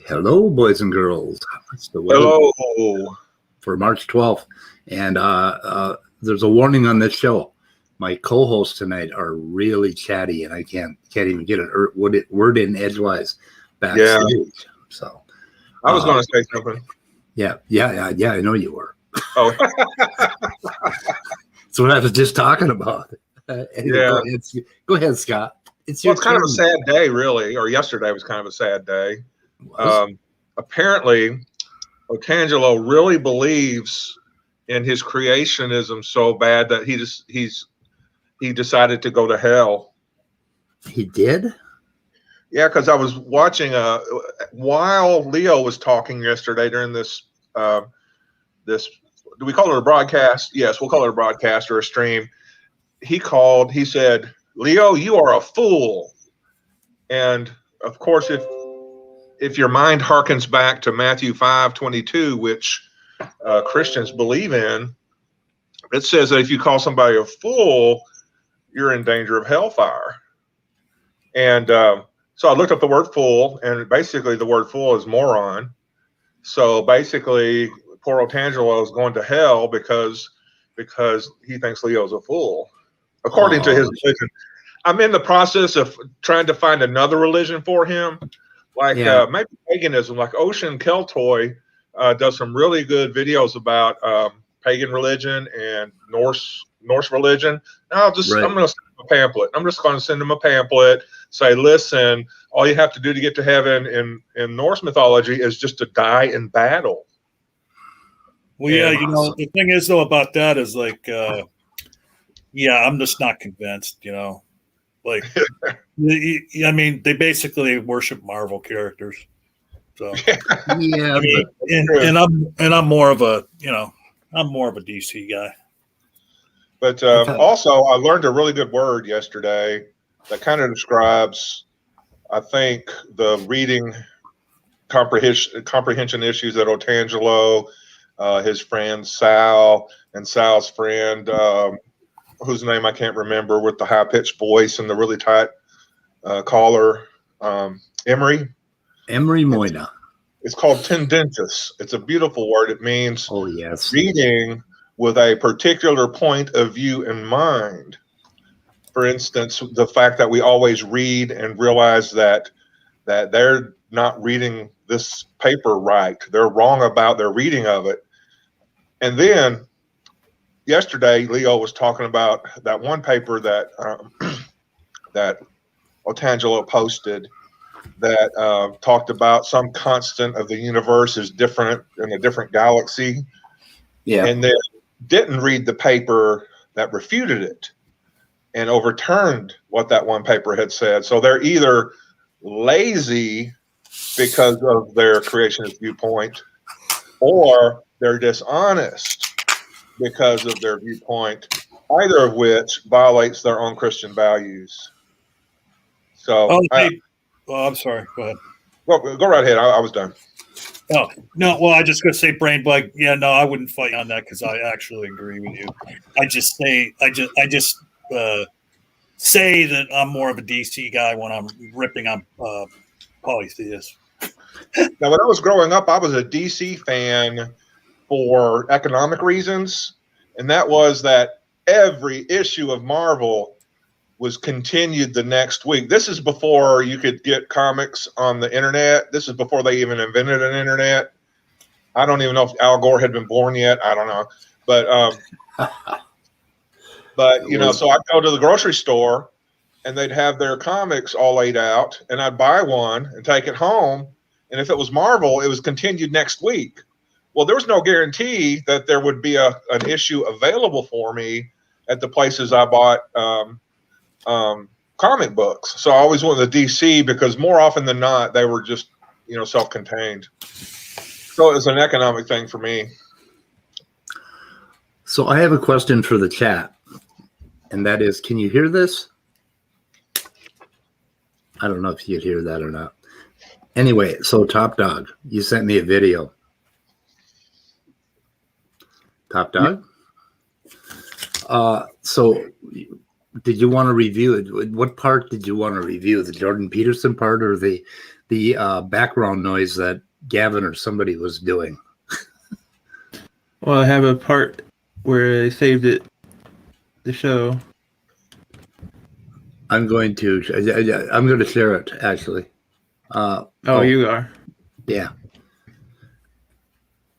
Hello, boys and girls. It's the weather Hello. for March 12th. And there's a warning on this show. My co-hosts tonight are really chatty, and I can't even get a word in edgewise backstage. Yeah. So I was going to say something. Yeah. I know you were. Oh, That's what I was just talking about. Anyway, Yeah. Go ahead, Scott. It's kind of a sad day, really. Or yesterday was kind of a sad day. Apparently, Otangelo really believes in his creationism so bad that he decided to go to hell. He did? Yeah, because I was watching while Leo was talking yesterday during this do we call it a broadcast? Yes, we'll call it a broadcast or a stream. He said, "Leo, you are a fool." And of course, if your mind harkens back to Matthew 5:22, which Christians believe in, it says that if you call somebody a fool, you're in danger of hellfire. And so I looked up the word fool, and basically the word fool is moron. So basically, poor Otangelo is going to hell because he thinks Leo's a fool, according to his religion. I'm in the process of trying to find another religion for him, like maybe paganism. Like Ocean Keltoy does some really good videos about pagan religion and Norse religion. And I'm going to send him a pamphlet. I'm just going to send him a pamphlet. Say, listen, all you have to do to get to heaven in Norse mythology is just to die in battle. Well, yeah, the thing is, though, about that is like, I'm just not convinced, Like, I mean, they basically worship Marvel characters. So, yeah, and I'm more of a, I'm more of a DC guy. But also, I learned a really good word yesterday that kind of describes, I think, the reading comprehension issues that Otangelo, his friend Sal, and Sal's friend, whose name I can't remember, with the high-pitched voice and the really tight collar, Emery Moyna. It's called tendentious. It's a beautiful word. It means reading with a particular point of view in mind. For instance, the fact that we always read and realize that they're not reading this paper right. They're wrong about their reading of it. And then yesterday, Leo was talking about that one paper that that Otangelo posted that talked about some constant of the universe is different in a different galaxy. Yeah. And then didn't read the paper that refuted it and overturned what that one paper had said. So they're either lazy because of their creationist viewpoint, or they're dishonest because of their viewpoint, either of which violates their own Christian values. So, I'm sorry. Go ahead. Go right ahead. I was done. Oh, no. Well, I just going to say, Brain Bug. Yeah, no, I wouldn't fight on that because I actually agree with you. I just say that I'm more of a DC guy when I'm ripping on polytheists. Now, when I was growing up, I was a DC fan for economic reasons, and that was that every issue of Marvel was continued the next week. This is before you could get comics on the internet. This is before they even invented an internet. I don't even know if Al Gore had been born yet. I don't know. But so I'd go to the grocery store and they'd have their comics all laid out, and I'd buy one and take it home. And if it was Marvel, it was continued next week. Well, there was no guarantee that there would be an issue available for me at the places I bought comic books. So I always went to DC because more often than not, they were just, self-contained. So it's an economic thing for me. So I have a question for the chat, and that is, can you hear this? I don't know if you could hear that or not. Anyway, so Top Dog, you sent me a video. Top Dog? So did you want to review it? What part did you want to review? The Jordan Peterson part or the background noise that Gavin or somebody was doing? Well, I have a part where I saved it, the show. I'm going to share it actually. You are. Yeah.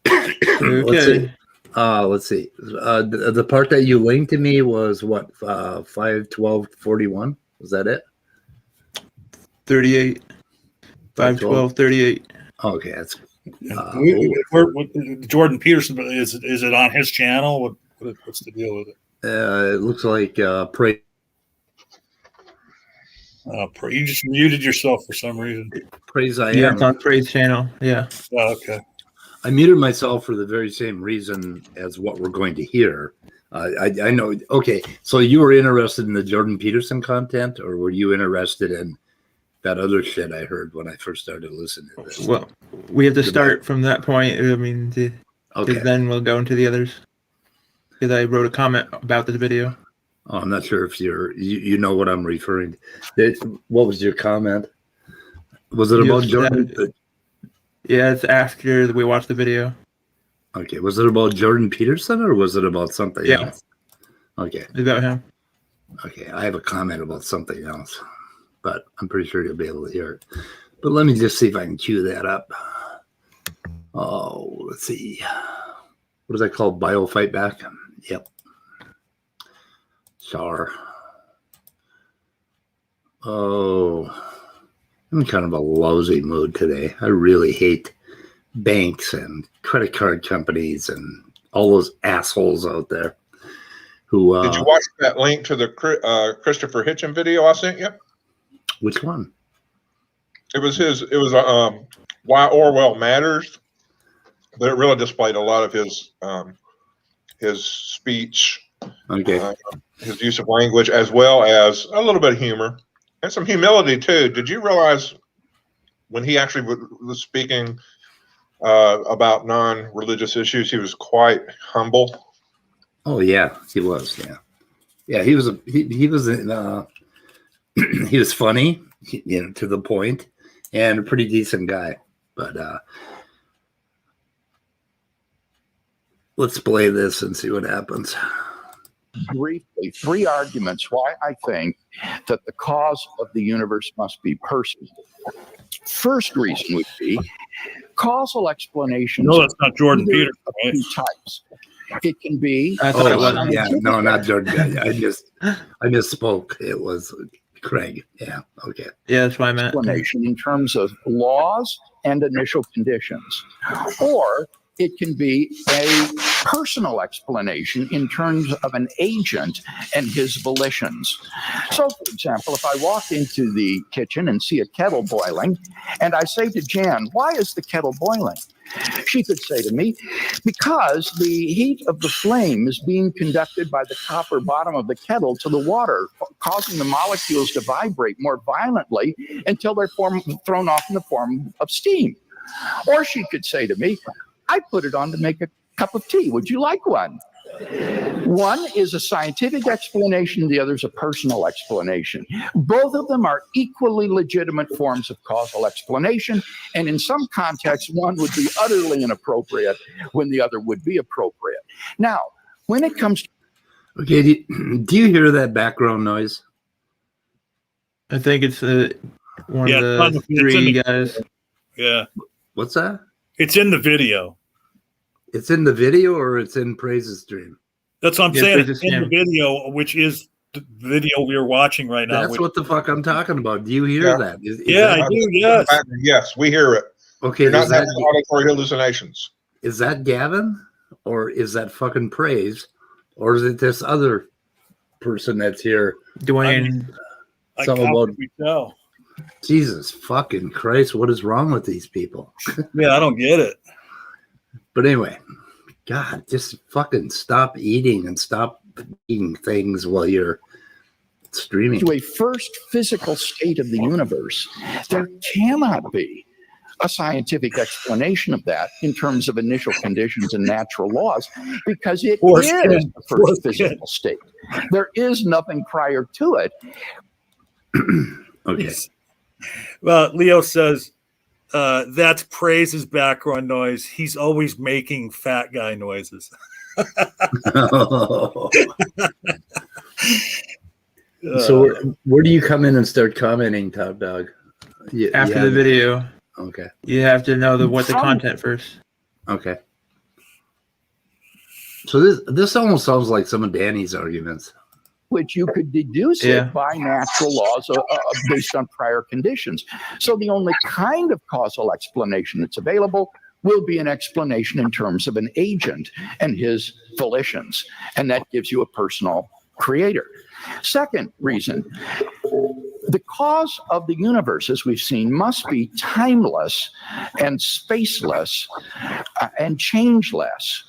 Okay. Let's see. The part that you linked to me was what? 5:12:41. Was that it? 38. 5:12:38. Okay, that's. Jordan Peterson, is it on his channel? What's the deal with it? It looks like pray. You just muted yourself for some reason. Praise I Yeah, am. it's on Praise channel. Yeah. Oh, okay. I muted myself for the very same reason as what we're going to hear. I know. Okay, so you were interested in the Jordan Peterson content, or were you interested in that other shit I heard when I first started listening to this? Well, we have to start from that point. I mean, Okay. then we'll go into the others. Because I wrote a comment about this video. Oh, I'm not sure if you know what I'm referring to. What was your comment? Was it about Jordan? Yeah, it's after we watched the video. Okay, was it about Jordan Peterson or was it about something else? Okay. It's about him. Okay, I have a comment about something else, but I'm pretty sure you'll be able to hear it. But let me just see if I can cue that up. Oh, let's see. What is that called? Biofight Back? Yep. Sure. Oh, I'm in kind of a lousy mood today. I really hate banks and credit card companies and all those assholes out there who. Did you watch that link to the Christopher Hitchens video I sent you? Which one? It was his. It was Why Orwell Matters, but it really displayed a lot of his speech. Okay. His use of language, as well as a little bit of humor and some humility too. Did you realize when he actually was speaking about non-religious issues, he was quite humble? Oh yeah, he was. Yeah. He was. He was. He was funny, to the point, and a pretty decent guy. But let's play this and see what happens. Briefly, three arguments why I think that the cause of the universe must be personal. First reason would be causal explanations. No, that's not Jordan either Peterson, of right? two types. It can be. I thought it was. Yeah, no, not Jordan. I misspoke. It was Craig. Yeah. Okay. Yeah, that's what I meant. Explanation in terms of laws and initial conditions, or it can be a personal explanation in terms of an agent and his volitions. So, for example, if I walk into the kitchen and see a kettle boiling, and I say to Jan, "Why is the kettle boiling?" She could say to me, "Because the heat of the flame is being conducted by the top or bottom of the kettle to the water, causing the molecules to vibrate more violently until they're thrown off in the form of steam." Or she could say to me, "I put it on to make a cup of tea. Would you like one?" One is a scientific explanation, the other is a personal explanation. Both of them are equally legitimate forms of causal explanation, and in some contexts, one would be utterly inappropriate when the other would be appropriate. Now, when it comes to... Okay, do you hear that background noise? I think it's one of the it's three guys. Yeah, What's that? it's in the video. It's in the video or it's in Praise's stream? That's what I'm Yeah, saying. it's It's in the video, which is the video we are watching right now. That's what the fuck I'm talking about. Do you hear Yeah. that? Is Yeah, that- I do. Yes. Yes, we hear it. Okay, You're not is that, having auditory hallucinations. is that Gavin? Or is that fucking Praise? Or is it this other person that's here? Dwayne. I Some can't about- really tell. Jesus fucking Christ, what is wrong with these people? Yeah, I don't get it. But anyway, God, just fucking stop eating and stop eating things while you're streaming. To a first physical state of the universe, there cannot be a scientific explanation of that in terms of initial conditions and natural laws, because it is the first physical state. There is nothing prior to it. Okay. Well, Leo says that's Praise's background noise. He's always making fat guy noises. So where do you come in and start commenting, Top Dog? After the video, Okay. you have to know what the content first. Okay. So this almost sounds like some of Danny's arguments. Which you could deduce it by natural laws based on prior conditions. So the only kind of causal explanation that's available will be an explanation in terms of an agent and his volitions. And that gives you a personal creator. Second reason, the cause of the universe, as we've seen, must be timeless and spaceless and changeless.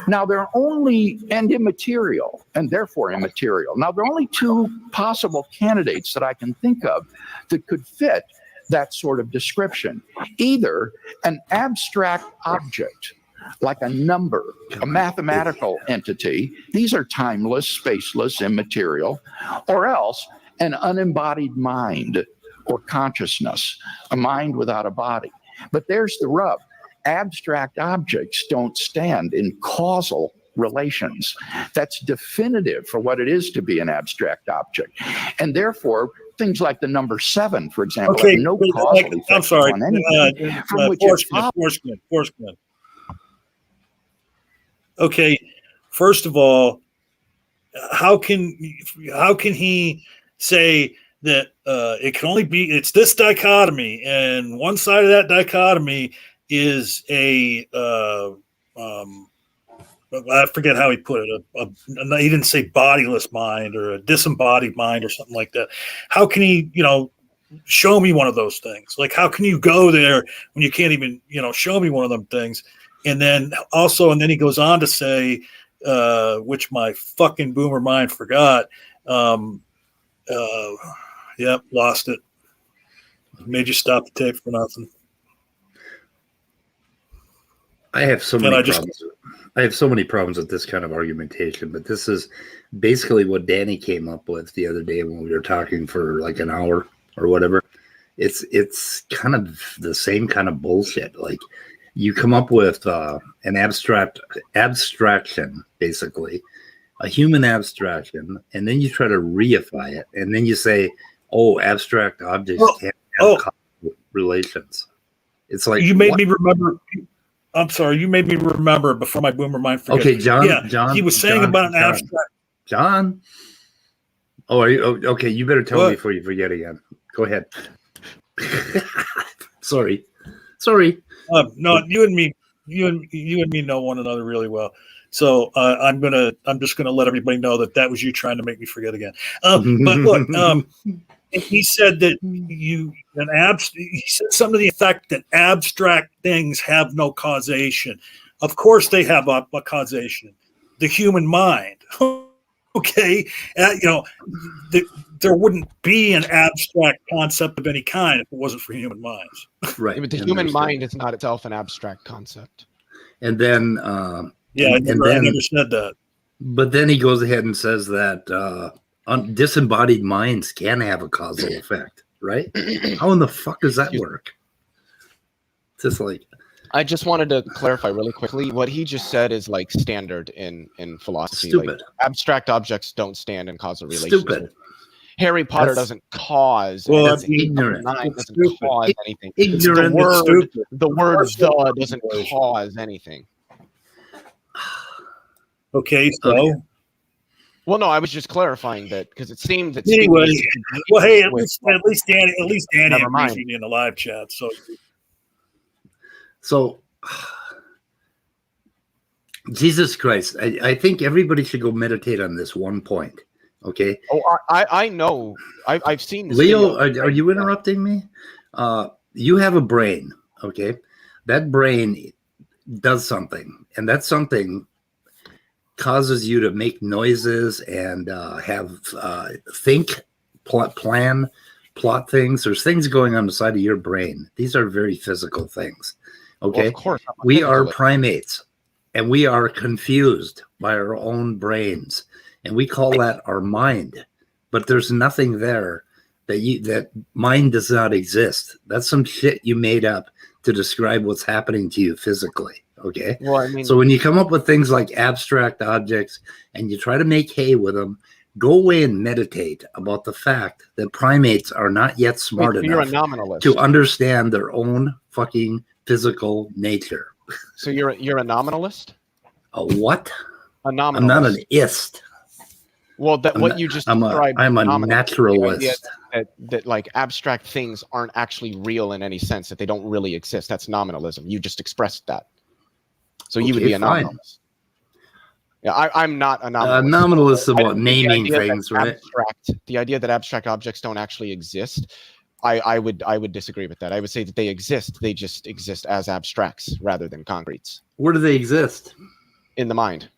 Now, there are only, and immaterial, and therefore immaterial. Now, there are only two possible candidates that I can think of that could fit that sort of description. Either an abstract object, like a number, a mathematical entity. These are timeless, spaceless, immaterial. Or else an unembodied mind or consciousness, a mind without a body. But there's the rub. Abstract objects don't stand in causal relations. That's definitive for what it is to be an abstract object. And therefore, things like the number 7, for example, have no causal effect I'm sorry. on anything. From which Forsman. Okay, first of all, how can he say that it can only be, it's this dichotomy, and one side of that dichotomy is a I forget how he put it. He didn't say bodiless mind or a disembodied mind or something like that. How can he, show me one of those things? Like, how can you go there when you can't even, show me one of them things? And then he goes on to say, which my fucking boomer mind forgot. Yep, lost it. Made you stop the tape for nothing. I have so many problems. I have so many problems with this kind of argumentation, but this is basically what Danny came up with the other day when we were talking for like an hour or whatever. It's kind of the same kind of bullshit. Like, you come up with an abstraction, basically, a human abstraction, and then you try to reify it, and then you say, "Oh, abstract objects can't have causal relations." It's like, you made me remember. I'm sorry, you made me remember before my boomer mind forget. Okay, John. He was saying about an abstract. John. Oh, are you okay? You better tell me before you forget again. Go ahead. Sorry. No, you and me know one another really well. So I'm just gonna let everybody know that was you trying to make me forget again. But look, he said that he said something to the effect that abstract things have no causation. Of course, they have a causation. The human mind. Okay, there wouldn't be an abstract concept of any kind if it wasn't for human minds. Right. But the human mind is not itself an abstract concept. And then, I never said that. But then he goes ahead and says that disembodied minds can have a causal effect, right? How in the fuck does that work? It's just like, I just wanted to clarify really quickly. What he just said is like standard in philosophy. Stupid. Like, abstract objects don't stand in causal relations. Stupid. Harry Potter doesn't cause. Well, anything. ignorant. Doesn't cause anything. Ignorant. The word "the" doesn't cause anything. Okay, so. Well, no, I was just clarifying that because it seemed that. Anyway, well, hey, at least Danny Never mind. agrees in the live chat. So, Jesus Christ, I think everybody should go meditate on this one point. Okay. Oh, I know. I've seen this. Leo, are you interrupting me? You have a brain. Okay. That brain does something, and that something causes you to make noises and have think, plan, plot things. There's things going on the side of your brain. These are very physical things. Okay, Well, of course, I'm a we are physicalist. primates, and we are confused by our own brains, and we call that our mind. But there's nothing there that mind does not exist. That's some shit you made up to describe what's happening to you physically. Okay. Well, I mean, So when you come up with things like abstract objects and you try to make hay with them, go away and meditate about the fact that primates are not yet smart you're a enough nominalist. to understand their own fucking physical nature. So you're a nominalist? A what? A nominalist. I'm not an ist. Well, that I'm what not- you just I'm described. a nominalist, naturalist. the idea that like abstract things aren't actually real in any sense, that they don't really exist. That's nominalism. You just expressed that. So you would Okay, be a fine. nominalist. Yeah, I'm not a nominalist. Nominalists I about don't think naming the idea things, that right? The idea that abstract objects don't actually exist, I would disagree with that. I would say that they exist. They just exist as abstracts rather than concretes Where do they exist? in the mind.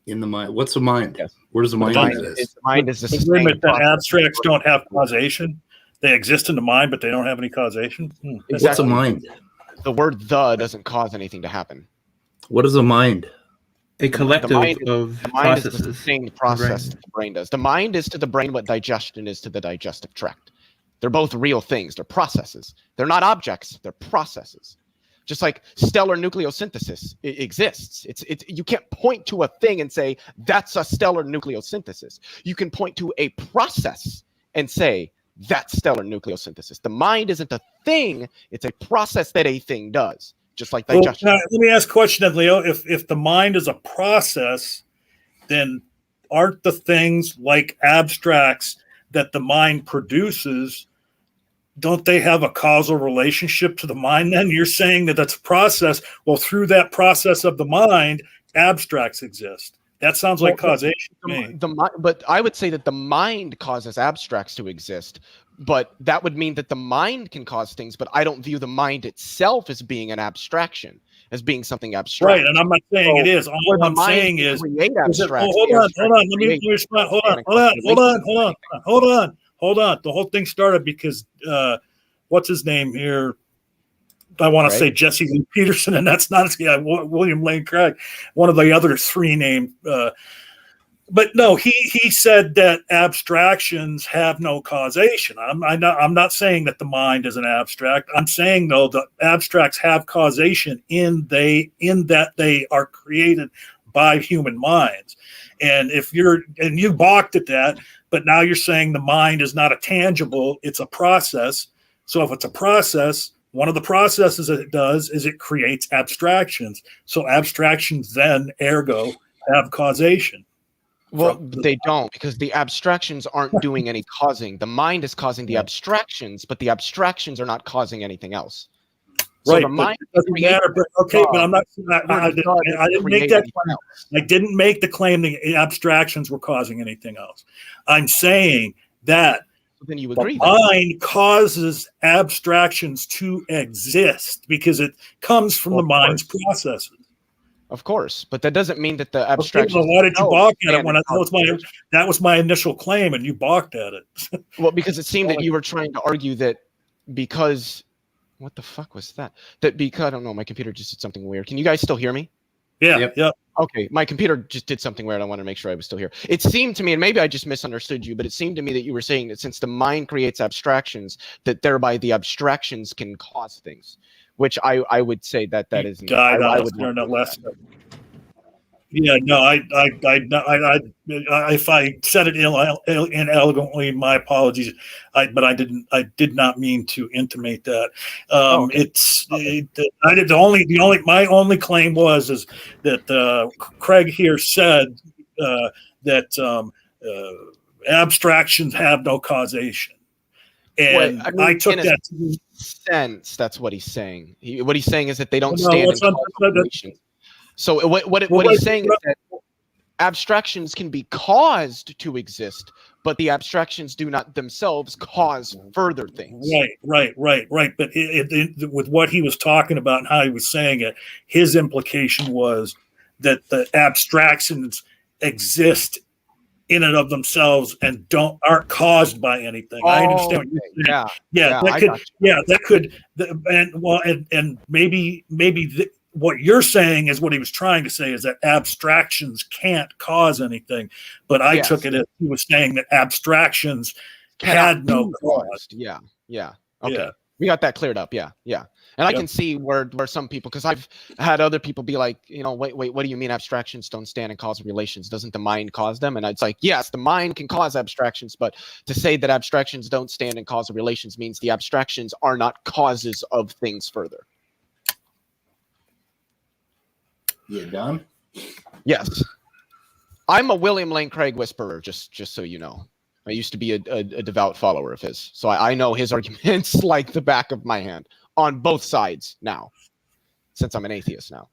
In the mind. What's a mind? Yes. Where does the mind mind exist? The mind is the The sustained agreement that process. abstracts don't have causation. They exist in the mind, but they don't have any causation. What's a Exactly. mind? The word "the" doesn't cause anything to happen. What is a mind? A collective mind- of The mind is the processes. sustained process that the brain does. The mind is to the brain what digestion is to the digestive tract. They're both real things. They're processes. They're not objects. They're processes. Just like stellar nucleosynthesis exists. It's you can't point to a thing and say that's a stellar nucleosynthesis. You can point to a process and say that's stellar nucleosynthesis. The mind isn't a thing. It's a process that a thing does. Just like Well, digestion. let me ask a question then, Leo. If the mind is a process, then aren't the things like abstracts that the mind produces, don't they have a causal relationship to the mind then? You're saying that that's a process. Well, through that process of the mind, abstracts exist. That sounds like Well, causation to me. But I would say that the mind causes abstracts to exist. But that would mean that the mind can cause things. But I don't view the mind itself as being an abstraction, as being something abstract. Right, and I'm not saying So, it is. where All the I'm mind saying can is, create is it, abstracts, hold the on, abstract let me create respond. Hold and on. The whole thing started because what's his name here? I want to Craig? say Jesse Lee Peterson, and that's not William Lane Craig, one of the other three named. But no, he said that abstractions have no causation. I'm not saying that the mind is an abstract. I'm saying though the abstracts have causation in that they are created by human minds. And you balked at that, but now you're saying the mind is not a tangible, it's a process. So if it's a process, one of the processes that it does is it creates abstractions. So abstractions then, ergo, have causation. Well, they don't, because the abstractions aren't doing any causing. The mind is causing the abstractions, but the abstractions are not causing anything else. So Right, the but mind it doesn't creates matter. But okay, but I'm not. I didn't make that claim. I didn't make the claim that abstractions were causing anything else. I'm saying that Then you the agree. mind causes abstractions to exist because it comes from Well, the of mind's processes. Of course, but that doesn't mean that the Okay, abstractions. well, why did you themselves balk at it stand when in that was my initial claim and you balked at it? Well, because it seemed that you were trying to argue that because what the fuck was that? That because I don't know, my computer just did something weird. Can you guys still hear me? Yeah, Yep. yeah. Okay, my computer just did something weird. I want to make sure I was still here. It seemed to me, and maybe I just misunderstood you, but it seemed to me that you were saying that since the mind creates abstractions, that thereby the abstractions can cause things, which I would say that is. Guide I us would learn not that lesson. Yeah, no, if I said it inelegantly, my apologies. But I did not mean to intimate that. Okay. My only claim is that Craig here said that abstractions have no causation, and Well, I mean, I took in a that to mean sense. That's what he's saying. What he's saying is that they don't No, stand what's in on- causation. So what Well, he's saying is that abstractions can be caused to exist, but the abstractions do not themselves cause further things. Right. But with what he was talking about and how he was saying it, his implication was that the abstractions exist in and of themselves and aren't caused by anything. I understand what you're saying. That could, and maybe what you're saying is what he was trying to say is that abstractions can't cause anything. But I took it as he was saying that abstractions had no cause. Yeah. Okay. We got that cleared up. Yeah. And I can see where some people, because I've had other people be like, wait, what do you mean abstractions don't stand in causal relations? Doesn't the mind cause them? And it's like, yes, the mind can cause abstractions, but to say that abstractions don't stand in causal relations means the abstractions are not causes of things further. You done? Yes. I'm a William Lane Craig whisperer, just so you know. I used to be a devout follower of his, so I know his arguments like the back of my hand on both sides now, since I'm an atheist now.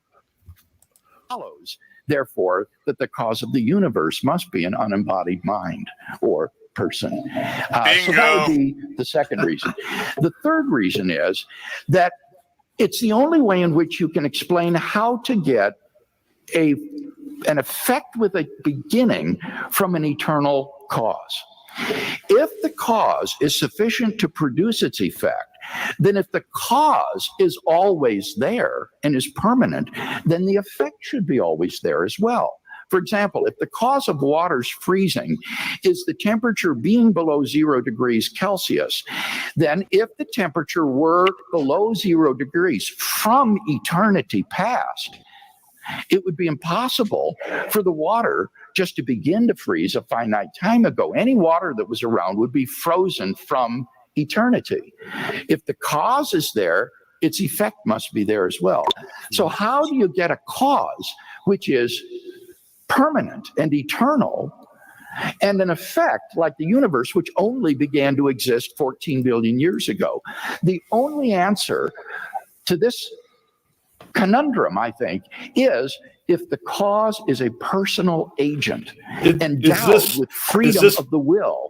Follows, therefore, that the cause of the universe must be an unembodied mind or person. So that would be the second reason. The third reason is that it's the only way in which you can explain how to get an effect with a beginning from an eternal cause. If the cause is sufficient to produce its effect, then if the cause is always there and is permanent, then the effect should be always there as well. For example, if the cause of water's freezing is the temperature being below 0 degrees Celsius, then if the temperature were below 0 degrees from eternity past, it would be impossible for the water just to begin to freeze a finite time ago. Any water that was around would be frozen from eternity. If the cause is there, its effect must be there as well. So how do you get a cause which is permanent and eternal and an effect like the universe, which only began to exist 14 billion years ago? The only answer to this conundrum, I think, is if the cause is a personal agent endowed with freedom of the will,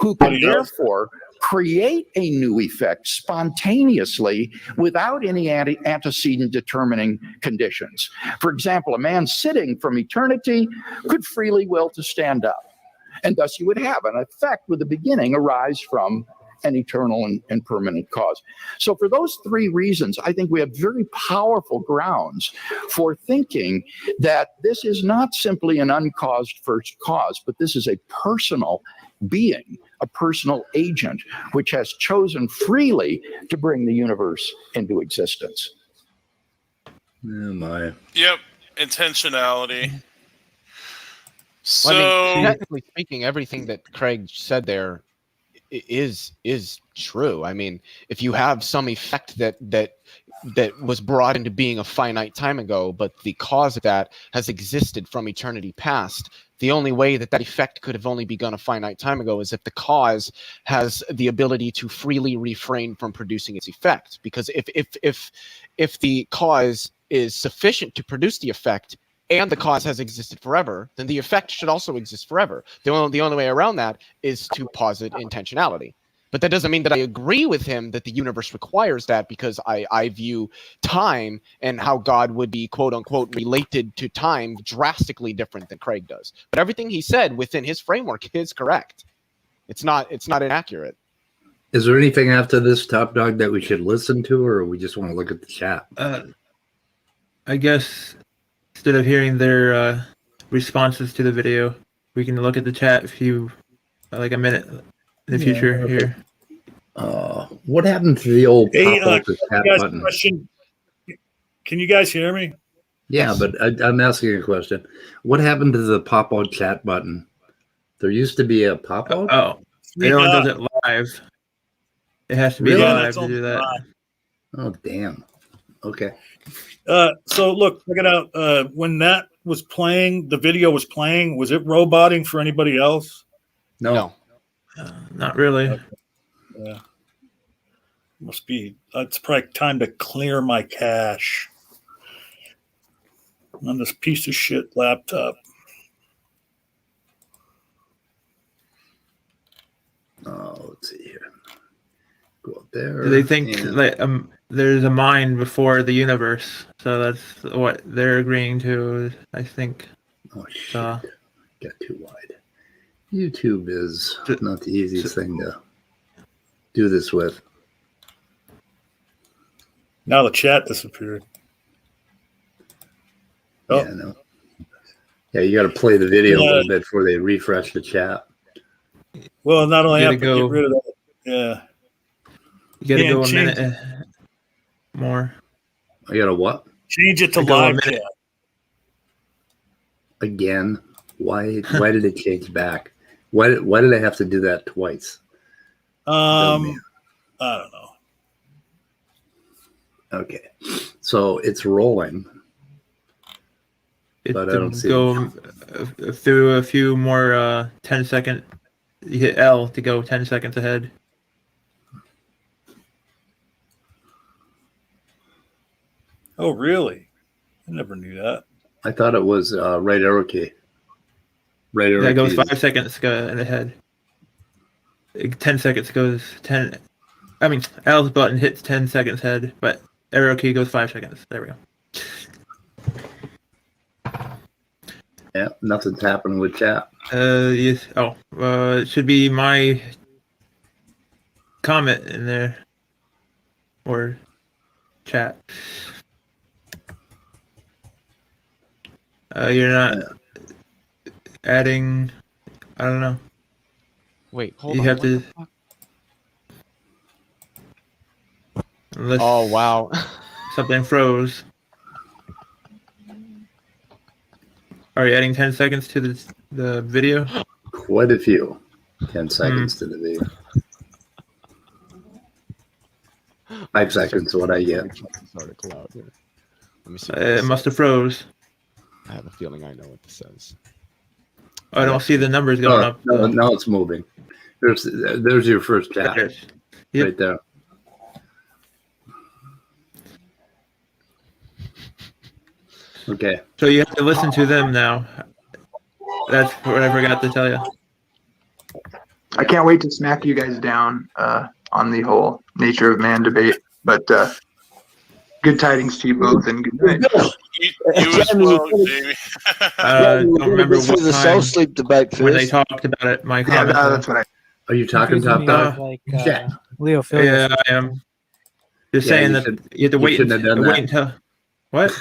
who can therefore create a new effect spontaneously without any antecedent determining conditions. For example, a man sitting from eternity could freely will to stand up, and thus you would have an effect with the beginning arise from an eternal and permanent cause. So for those three reasons, I think we have very powerful grounds for thinking that this is not simply an uncaused first cause, but this is a personal being, a personal agent, which has chosen freely to bring the universe into existence. Oh my. Yep, intentionality. So, I mean, technically speaking, everything that Craig said there is true. I mean, if you have some effect that was brought into being a finite time ago, but the cause of that has existed from eternity past, the only way that effect could have only begun a finite time ago is if the cause has the ability to freely refrain from producing its effect. Because if the cause is sufficient to produce the effect, and the cause has existed forever, then the effect should also exist forever. The only way around that is to posit intentionality. But that doesn't mean that I agree with him that the universe requires that, because I view time and how God would be, quote unquote, related to time drastically different than Craig does. But everything he said within his framework is correct. It's not inaccurate. Is there anything after this, Top Dog, that we should listen to, or we just want to look at the chat? I guess instead of hearing their responses to the video, we can look at the chat if you like a minute in the future here. What happened to the old pop-up chat guys, button? Question. Can you guys hear me? Yeah, but I'm asking a question. What happened to the pop-out chat button? There used to be a pop-out? Oh, it only does it live. It has to be Really? live to do that. Oh, damn. Okay. So look, check it out. When that was playing, the video was playing. Was it roboting for anybody else? No. Not really. Yeah. Must be. It's probably time to clear my cache on this piece of shit laptop. Go up there. Do they think and- like there's a mind before the universe? So that's what they're agreeing to, I think. Oh shit! So Got too wide. YouTube is So- not the easiest thing to do this with. Now the chat disappeared. Oh. Yeah, no. Yeah, you got to play the video a Yeah. little bit before they refresh the chat. Well, not only You that, gotta but go- get rid of that. Yeah. you got to Yeah, go a change- minute more. I got to what Change it to I go a live minute. chat. again? Why did it change back? Why did I have to do that twice? I don't know. Okay, so it's rolling. It But I to don't see go through a few more 10-second. You hit L to go 10 seconds ahead. Oh, really? I never knew that. I thought it was right arrow key. Right arrow Yeah, it goes key. 5 seconds ahead. 10 seconds goes 10. I mean, L's button hits 10 seconds ahead, but arrow key goes 5 seconds. There we go. Yeah, nothing's happening with chat. Yes. Oh, it should be my comment in there or chat. You're not adding. I don't know. Wait, hold You on. have what to- the fuck? Unless Oh wow. something froze. Are you adding 10 seconds to the video? Quite a few. 10 seconds to the video. 5 seconds, what I get. Check this article out here. Let me see. It must have froze. I have a feeling I know what this says. I don't see the numbers going Oh, up. no, now it's moving. There's your first chat There. Yep. right there. Okay. So you have to listen to them now. That's what I forgot to tell you. I can't wait to smack you guys down on the whole nature of man debate. But good tidings to you both, and good night. You as Jamie, well, you- Jamie. Don't remember This what was the time soul sleep debate when they first. talked about it. My Yeah, comment. that's what I. Are you talking top dog? Like Yeah. Leo Phil. Yeah, I am. Just Yeah, saying you that should- you have to you wait, shouldn't have done wait that. until what?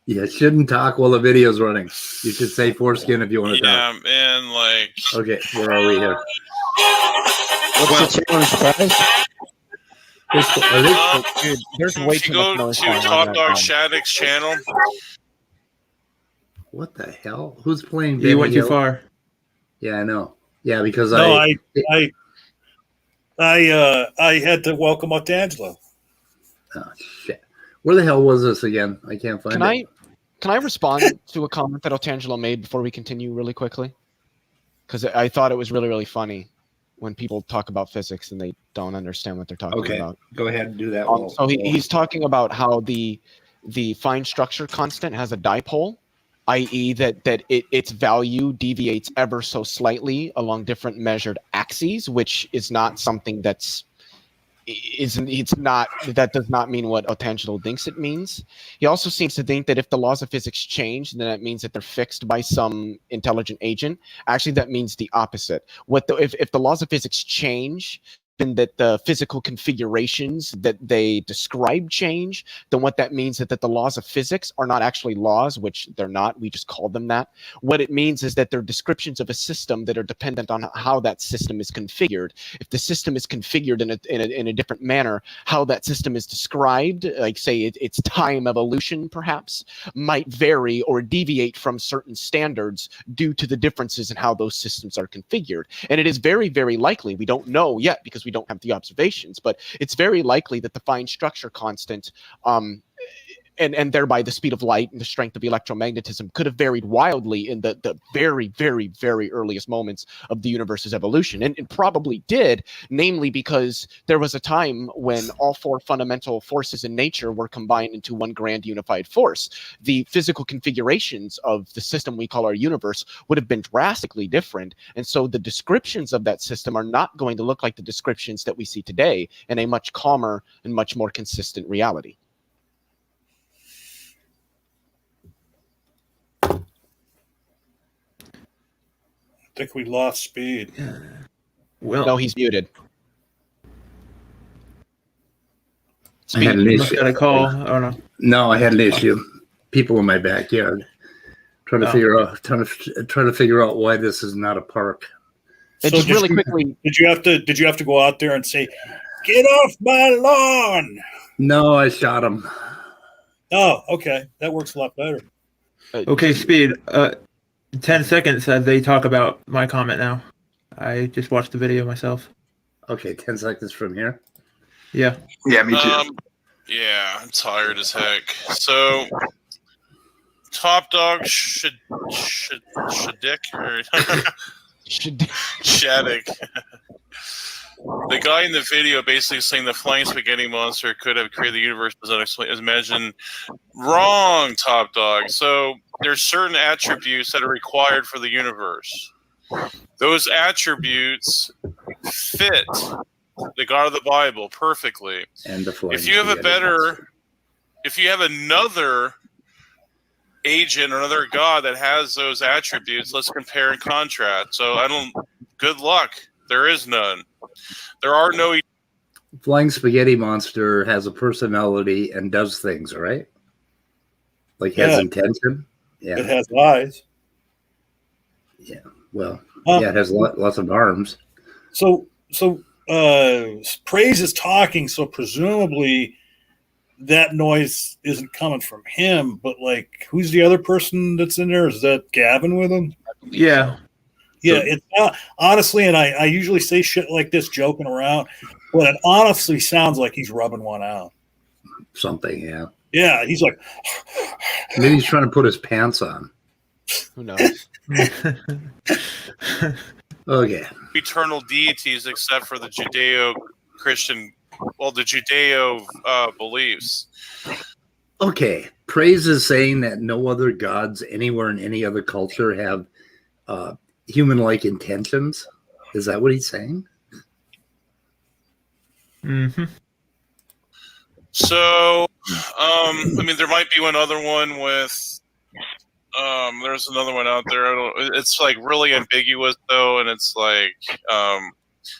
You shouldn't talk while the video's running. You should say foreskin if you want to talk. Yeah, and like Okay, where are we here? What's the challenge prize? Dude, there's way if too you much go noise to going on Top right Dog now. Shattuck's channel, What the hell? Who's playing You went video? too far. Yeah, I know. Yeah, because No, I I had to welcome up to Angelo. oh, shit. Where the hell was this again? I can't find it. Can I respond to a comment that Otangelo made before we continue really quickly? Because I thought it was really, really funny when people talk about physics and they don't understand what they're talking Okay. about. Go ahead and do that. So he's talking about how the fine structure constant has a dipole, i.e., that its value deviates ever so slightly along different measured axes, which is not something that does not mean what Otangelo thinks it means. He also seems to think that if the laws of physics change, then that means that they're fixed by some intelligent agent. Actually, that means the opposite. If the laws of physics change, then that the physical configurations that they describe change, then what that means is that the laws of physics are not actually laws, which they're not. We just call them that. What it means is that they're descriptions of a system that are dependent on how that system is configured. If the system is configured in a different manner, how that system is described, like say its time evolution perhaps, might vary or deviate from certain standards due to the differences in how those systems are configured. And it is very, very likely, we don't know yet because we don't have the observations, but it's very likely that the fine structure constant and thereby the speed of light and the strength of electromagnetism could have varied wildly in the very, very, very earliest moments of the universe's evolution. And it probably did, namely because there was a time when all four fundamental forces in nature were combined into one grand unified force. The physical configurations of the system we call our universe would have been drastically different. And so the descriptions of that system are not going to look like the descriptions that we see today in a much calmer and much more consistent reality. I think we lost Speed. Well, No, he's muted. I had an must issue. got a call. Oh no. No, I had an issue. People in my backyard trying to figure out why this is not a park. And So just really did you- quickly, Did you have to go out there and say, "Get off my lawn"? No, I shot him. Oh, okay, that works a lot better. Okay, Speed. 10 seconds as they talk about my comment now. I just watched the video myself. Okay, 10 seconds from here. Yeah. Yeah, me too. Yeah, I'm tired as heck. So, Top Dog Shadik or Shadik. The guy in the video basically saying the flying spaghetti monster could have created the universe as unexplained. Imagine wrong, Top Dog. So there's certain attributes that are required for the universe. Those attributes fit the God of the Bible perfectly. And the flying If you have spaghetti monster. if you have another agent or another God that has those attributes, let's compare and contrast. So good luck. There is none. There are no. Flying spaghetti monster has a personality and does things, right? Like has Yeah. intention. It Yeah. has eyes. Well, Huh. yeah, it has lots of arms. So Praise is talking, so presumably that noise isn't coming from him, but like, who's the other person that's in there? Is that Gavin with him? Yeah. Yeah, it's not, honestly, and I usually say shit like this joking around, but it honestly sounds like he's rubbing one out. Something, yeah. Yeah, he's like, Maybe he's trying to put his pants on. who knows? Okay. eternal deities except for the Judeo-Christian, the Judeo beliefs. Okay. Praise is saying that no other gods anywhere in any other culture have human-like intentions. Is that what he's saying? Mm-hmm. So, I mean, there might be one other one with. There's another one out there. It's like really ambiguous though, and it's like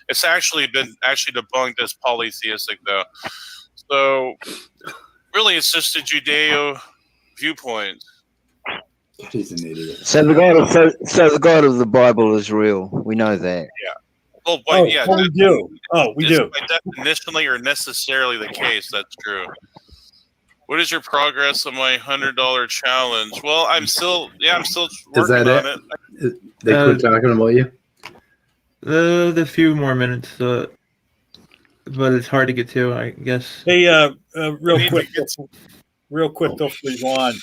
it's actually been debunked as polytheistic though. So, really, it's just a Judeo viewpoint. He's an idiot. So the God of the Bible is real. We know that. Well, oh, yeah, we do. Oh, we it's do. by definitionally or necessarily the case. That's true. What is your progress on my $100 challenge? Well, I'm still working that on it. They quit talking about you? The few more minutes, but it's hard to get to, I guess. Hey, real need quick, to though, before you go on.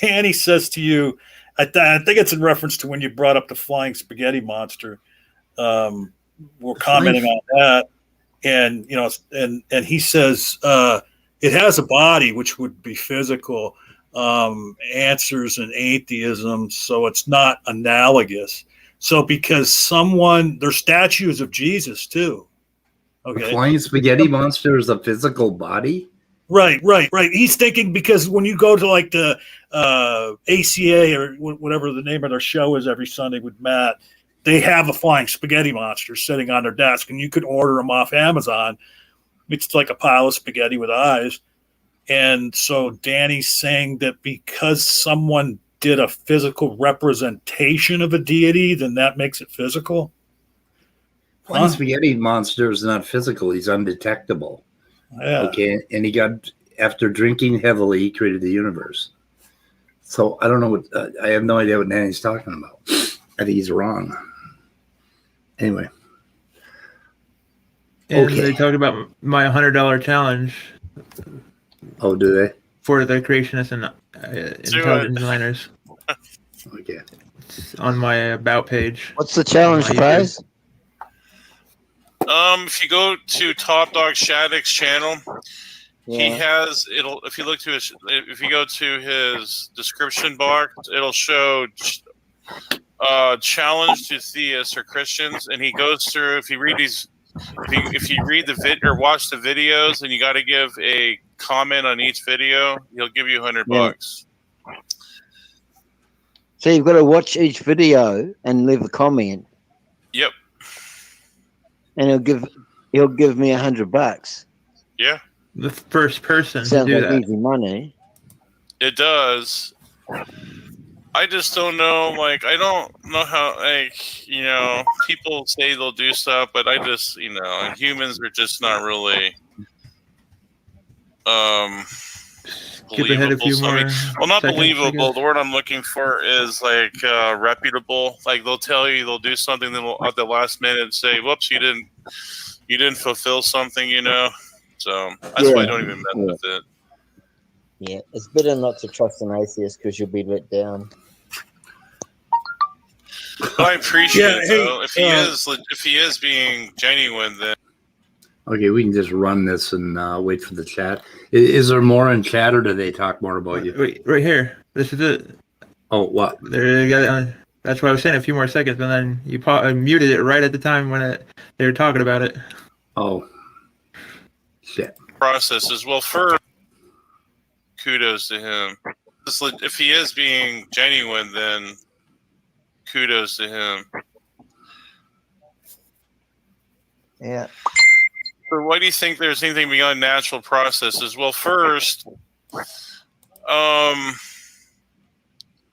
Danny says to you, I think it's in reference to when you brought up the flying spaghetti monster. We're commenting on that, and and he says it has a body which would be physical, answers in atheism, so it's not analogous. So because there's statues of Jesus too. The Okay. flying spaghetti monster is a physical body? Right. He's thinking because when you go to like the ACA or whatever the name of their show is every Sunday with Matt, they have a flying spaghetti monster sitting on their desk, and you could order them off Amazon. It's like a pile of spaghetti with eyes. And so Danny's saying that because someone did a physical representation of a deity, then that makes it physical. Flying spaghetti monster is not physical. He's undetectable. Yeah. Okay. And he got, after drinking heavily, he created the universe. So I don't know what, I have no idea what Danny's talking about. I think he's wrong. Anyway. And Okay. they talked about my $100 challenge Oh, do they? for the creationists and intelligent designers. Okay. It's on my about page. What's the challenge My YouTube. prize? If you go to Top Dog Shattuck's channel, he Yeah. has it'll. If you look to his, if you go to his description box, it'll show challenge to theists or Christians, and he goes through. If you read these, if you read the vid or watch the videos, and you got to give a comment on each video, he'll give you $100. So you've got to watch each video and leave a comment, Yep. and he'll give me $100. Yeah, The first person to Sounds do like that. easy money. it does. I just don't know. Like, I don't know how. Like, you know, people say they'll do stuff, but I just, you know, and humans are just not really Skip ahead a few believable. more. Well, not seconds, I believable. guess. The word I'm looking for is like reputable. Like they'll tell you they'll do something, then at the last minute say, "Whoops, you didn't fulfill something," you know. So that's why I don't even mess with it. Yeah, it's better not to trust an atheist because you'll be let down. But I appreciate Yeah, it hey, though. If he is being genuine, then Okay, we can just run this and wait for the chat. Is there more in chat, or do they talk more about you? Wait, right here. This is it. Oh, what? There you got it. That's why I was saying a few more seconds, and then you muted it right at the time when they were talking about it. Oh, shit. processes. Well, first, kudos to him. If he is being genuine, then kudos to him. Yeah. So why do you think there's anything beyond natural processes? Well, first,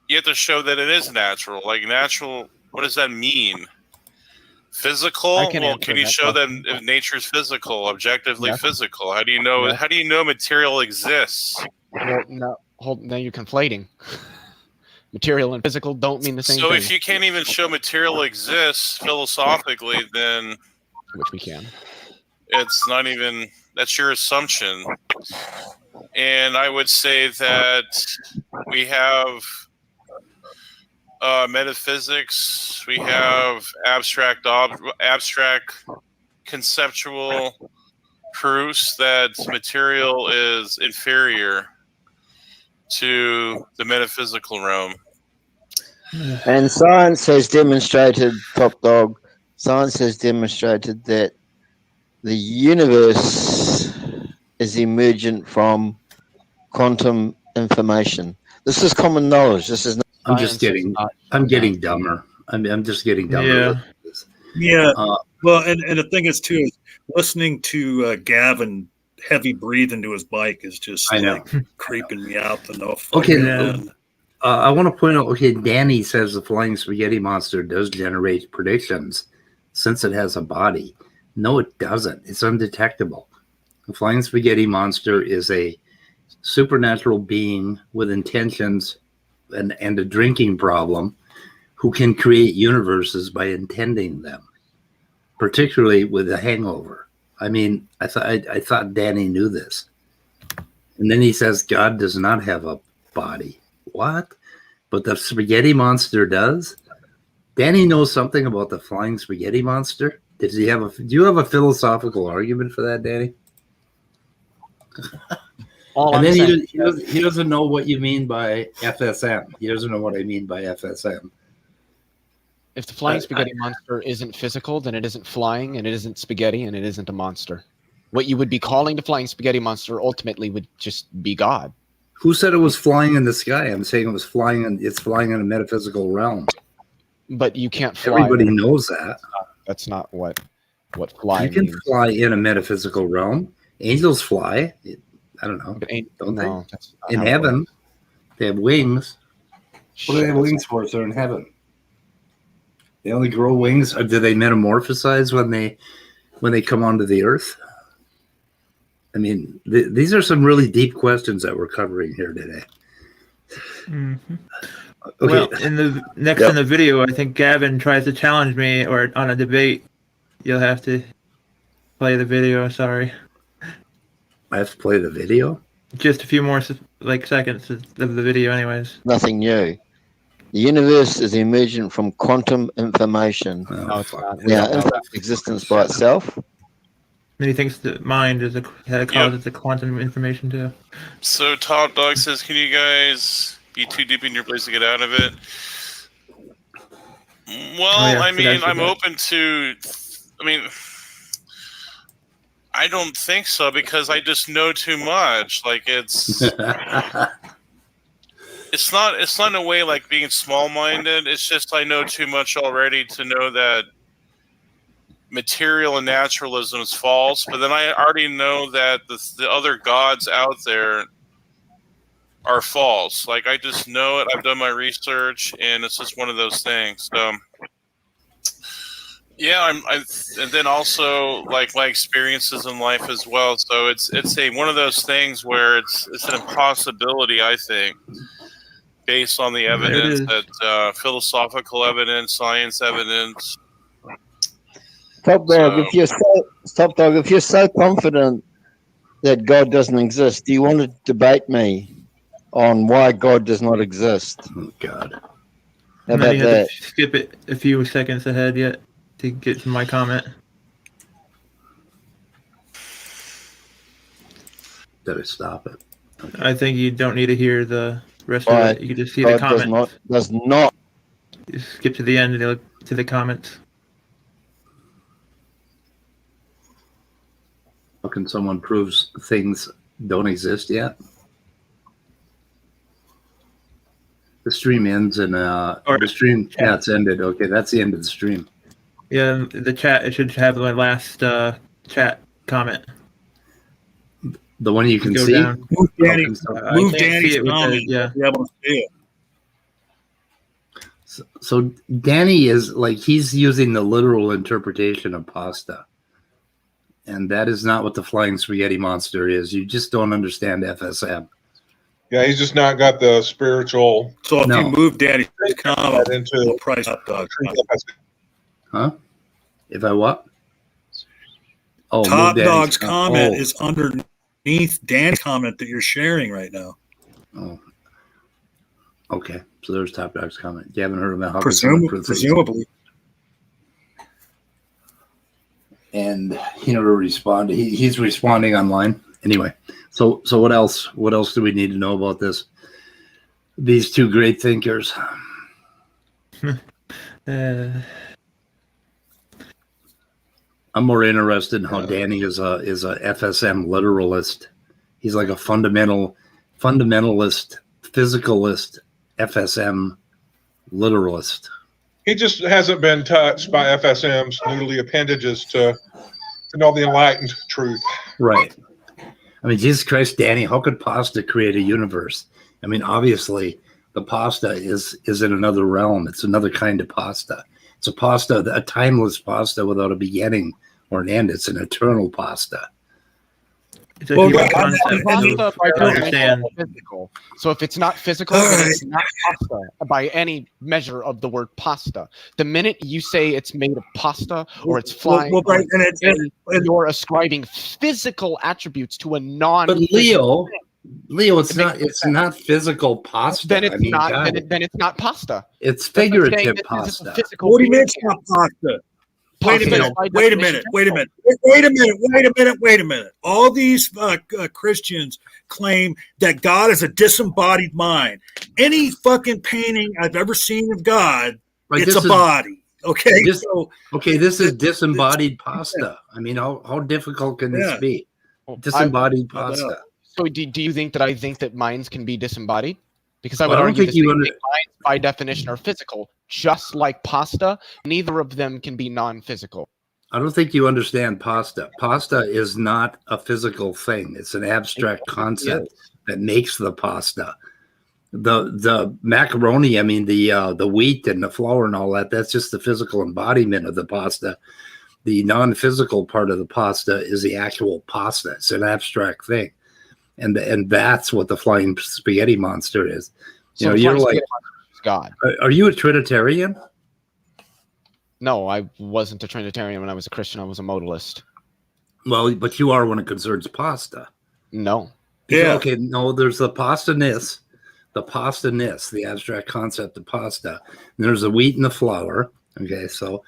you have to show that it is natural. Like natural, what does that mean? Physical? I can Well, answer can you that show question. that if nature's physical, objectively Yes. physical? How do you know? Yes. How do you know material exists? Well, now you're conflating. Material and physical don't mean the same So thing. if you can't even show material exists philosophically, then Which we can. it's not even, that's your assumption. And I would say that we have metaphysics, we have abstract conceptual proofs that material is inferior to the metaphysical realm. And science has demonstrated, Top Dog, science has demonstrated that the universe is emergent from quantum information. This is common knowledge. This is not I'm just Science getting, is not- I'm getting dumber. I'm just getting dumber. Yeah. Uh, Well, and the thing is too, is listening to Gavin heavy breathe into his mic is just I know. like creeping me out to no Okay, fucking yeah. end. I want to point out, okay, Danny says the flying spaghetti monster does generate predictions since it has a body. No, it doesn't. It's undetectable. The flying spaghetti monster is a supernatural being with intentions and a drinking problem who can create universes by intending them, particularly with a hangover. I mean, I thought Danny knew this. And then he says God does not have a body. What? But the spaghetti monster does? Danny knows something about the flying spaghetti monster? Do you have a philosophical argument for that, Danny? All And I'm then saying, he doesn't know what you mean by FSM. He doesn't know what I mean by FSM. if the flying spaghetti monster isn't physical, then it isn't flying, and it isn't spaghetti, and it isn't a monster. What you would be calling the flying spaghetti monster ultimately would just be God. Who said it was flying in the sky? I'm saying it was flying it's flying in a metaphysical realm. But you can't fly. Everybody knows that. That's not what You flying can means. fly in a metaphysical realm. Angels fly. I don't know. But ain't, Don't no, that's not In how it heaven, works. they have wings. What do they have Shit. wings for if they're in heaven? They only grow wings, or do they metamorphosize when they come onto the earth? I mean, these are some really deep questions that we're covering here today. hmm Okay, Well, in the next Yep. in the video, I think Gavin tries to challenge me or on a debate. You'll have to play the video. Sorry, I have to play the video. just a few more seconds of the video, anyways. Nothing new. The universe is emergent from quantum information. Oh, fuck. Now, infinite existence by itself. And he thinks that mind is causes the quantum information too. So Top Dog says, can you guys be too deep in your place to get out of it? Well, I mean, I'm open to. I mean, I don't think so because I just know too much. Like it's not in a way like being small-minded. It's just I know too much already to know that material and naturalism is false. But then I already know that the other gods out there are false. Like I just know it. I've done my research, and it's just one of those things. So, yeah, and then also like my experiences in life as well. So it's one of those things where it's an impossibility, I think, based on the evidence that philosophical evidence, science evidence. Top Dog, if you're so confident that God doesn't exist, do you want to debate me on why God does not exist? Oh, God. How And then about you have that? to skip it a few seconds ahead yet to get to my comment. Did I stop it? I think you don't need to hear the rest of Right. it. You can just see God the comments. does not. Just skip to the end and look to the comments. How can someone prove things don't exist yet? The stream ends and the stream. Yeah, it's ended. Okay, that's the end of the stream. Yeah, the chat. It should have the last chat comment. The one you can Go see. down. Move Danny. I Move can't see Danny's it with the- comment. yeah. Be able to see it. So Danny is like he's using the literal interpretation of pasta, and that is not what the flying spaghetti monster is. You just don't understand FSM. Yeah, he's just not got the spiritual. So if No. you move Danny's comment into the price Top Dog. Huh? If I what? Oh, Top move Danny's Dog's comment oh. is underneath Danny's comment that you're sharing right now. Oh. Okay, so there's Top Dog's comment. You haven't heard about how can someone prove things? Presumably. And he never responded. He's responding online anyway. So what else? What else do we need to know about this? These two great thinkers. I'm more interested in how Danny is a FSM literalist. He's like a fundamentalist, physicalist, FSM literalist. He just hasn't been touched by FSM's noodly appendages to know the enlightened truth. Right. I mean, Jesus Christ, Danny, how could pasta create a universe? I mean, obviously, the pasta is in another realm. It's another kind of pasta. It's a pasta, a timeless pasta without a beginning or an end. It's an eternal pasta. It's a Well, human right, concept. Pasta by to understand. definition is physical. So if it's not physical, then it's not pasta by any measure of the word pasta. The minute you say it's made of pasta or it's flying, Well, right, and you're ascribing physical attributes to a non. But Leo, it's not physical pasta. Then it's I mean, not. God, Then it's not pasta. it's That's like saying figurative this is a pasta. physical what do you mean being. it's not pasta? Pasta is by Wait a definition minute. physical. Wait a minute. All these Christians claim that God is a disembodied mind. Any fucking painting I've ever seen of God, Right, it's this a is- body. Okay, this- so Okay, this is disembodied pasta. I mean, how difficult can this Yeah. be? Well, Disembodied I- pasta. So do you think that I think that minds can be disembodied? Because I Well, would I don't argue think the you same under- thing. Minds by definition are physical, just like pasta. Neither of them can be non-physical. I don't think you understand pasta. Pasta is not a physical thing. It's an abstract concept that makes the pasta. The macaroni, I mean the wheat and the flour and all that, that's just the physical embodiment of the pasta. The non-physical part of the pasta is the actual pasta. It's an abstract thing. And that's what the flying spaghetti monster is. You know, the you're flying like, spaghetti monster is God. are you a Trinitarian? No, I wasn't a Trinitarian when I was a Christian. I was a modalist. Well, but you are when it concerns pasta. No. Yeah. Okay, no, there's the pasta-ness, the abstract concept of pasta. And there's the wheat and the flour. Okay, so,